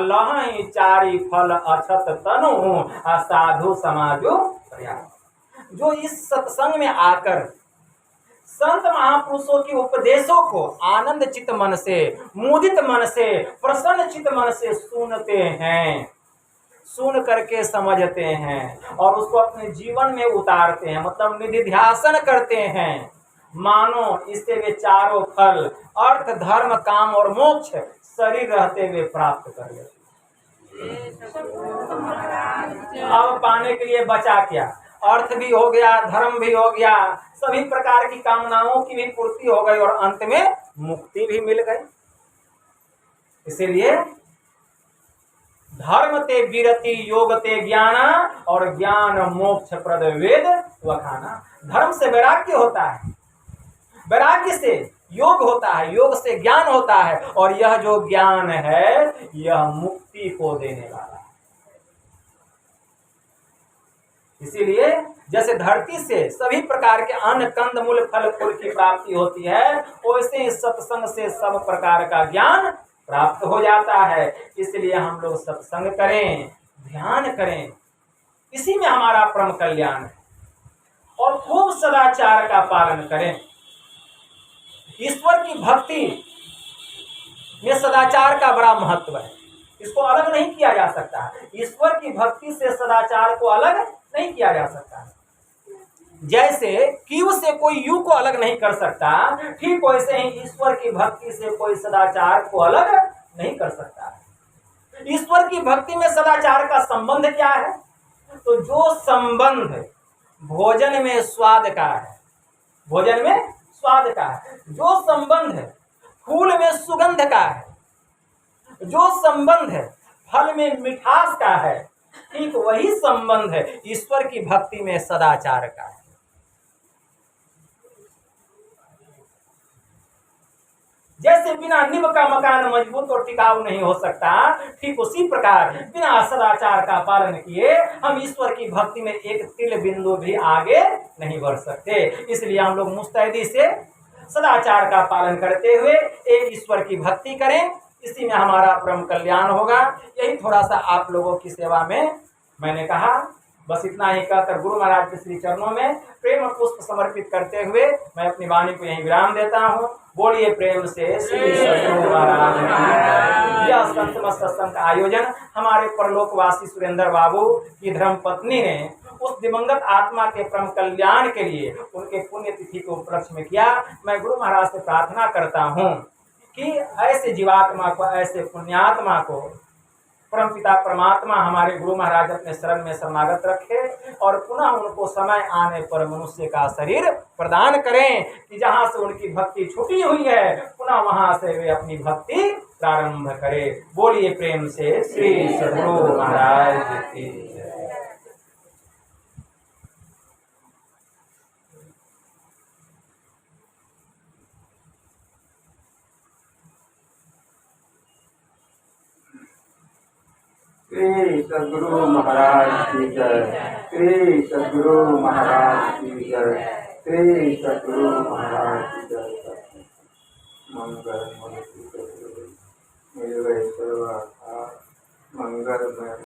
लहहि चारि फल अछत तनु, साधु समाजो प्रयाग। जो इस सत्संग में आकर संत महापुरुषों के उपदेशों को आनंद चित मन से, मुदित मन से, प्रसन्न चित मन से सुनते हैं, सुन करके समझते हैं और उसको अपने जीवन में उतारते हैं, मतलब निधिध्यासन करते हैं, मानो इससे वे चारों फल अर्थ, धर्म, काम और मोक्ष शरीर रहते हुए प्राप्त कर लेते। अब पाने के लिए बचा क्या? अर्थ भी हो गया, धर्म भी हो गया, सभी प्रकार की कामनाओं की भी पूर्ति हो गई और अंत में मुक्ति भी मिल गई। इसीलिए धर्म ते विरति, योग ते ज्ञाना, और ज्ञान मोक्ष प्रद वेद वखाना। धर्म से वैराग्य होता है, वैराग्य से योग होता है, योग से ज्ञान होता है, और यह जो ज्ञान है यह मुक्ति को देने वाला है। इसीलिए जैसे धरती से सभी प्रकार के अन्न, कंद, मूल, फल, फूल की प्राप्ति होती है, वैसे ही सत्संग से सब प्रकार का ज्ञान प्राप्त हो जाता है। इसलिए हम लोग सत्संग करें, ध्यान करें, इसी में हमारा परम कल्याण है। और खूब सदाचार का पालन करें। ईश्वर की भक्ति में सदाचार का बड़ा महत्व है, इसको अलग नहीं किया जा सकता। ईश्वर की भक्ति से सदाचार को अलग नहीं किया जा सकता। जैसे क्यू से कोई यू को अलग नहीं कर सकता, ठीक वैसे ही ईश्वर की भक्ति से कोई सदाचार को अलग नहीं कर सकता। ईश्वर की भक्ति में सदाचार का संबंध क्या है? तो जो संबंध भोजन में स्वाद का है, भोजन में स्वाद का है, जो संबंध है फूल में सुगंध का है, जो संबंध है फल में मिठास का है, ठीक वही संबंध है ईश्वर की भक्ति में सदाचार का है। जैसे बिना नींव का मकान मजबूत और टिकाऊ नहीं हो सकता, ठीक उसी प्रकार बिना सदाचार का पालन किए हम ईश्वर की भक्ति में एक तिल बिंदु भी आगे नहीं बढ़ सकते। इसलिए हम लोग मुस्तैदी से सदाचार का पालन करते हुए एक ईश्वर की भक्ति करें, इसी में हमारा परम कल्याण होगा। यही थोड़ा सा आप लोगों की सेवा में मैंने कहा। बस इतना ही कहकर गुरु महाराज के श्री चरणों में प्रेम पुष्प समर्पित करते हुए मैं अपनी वाणी को यहीं विराम देता हूँ। बोलिए प्रेम से श्री सद्गुरु महाराज की। यह संतमत सत्संग का आयोजन हमारे परलोकवासी सुरेंद्र बाबू की धर्म पत्नी ने उस दिवंगत आत्मा के परम कल्याण के लिए उनके पुण्य तिथि को उपलक्ष्य में किया। मैं गुरु महाराज से प्रार्थना करता हूँ कि ऐसे जीवात्मा को, ऐसे पुण्यात्मा को परमपिता परमात्मा हमारे गुरु महाराज अपने शरण में शरणागत रखे और पुनः उनको समय आने पर मनुष्य का शरीर प्रदान करें कि जहाँ से उनकी भक्ति छूटी हुई है पुनः वहाँ से वे अपनी भक्ति प्रारंभ करें। बोलिए प्रेम से श्री सद्गुरु महाराज की। श्री सद्गुरु महाराज की जय। श्री सद्गुरु महाराज की जय। श्री सद्गुरु महाराज की जय।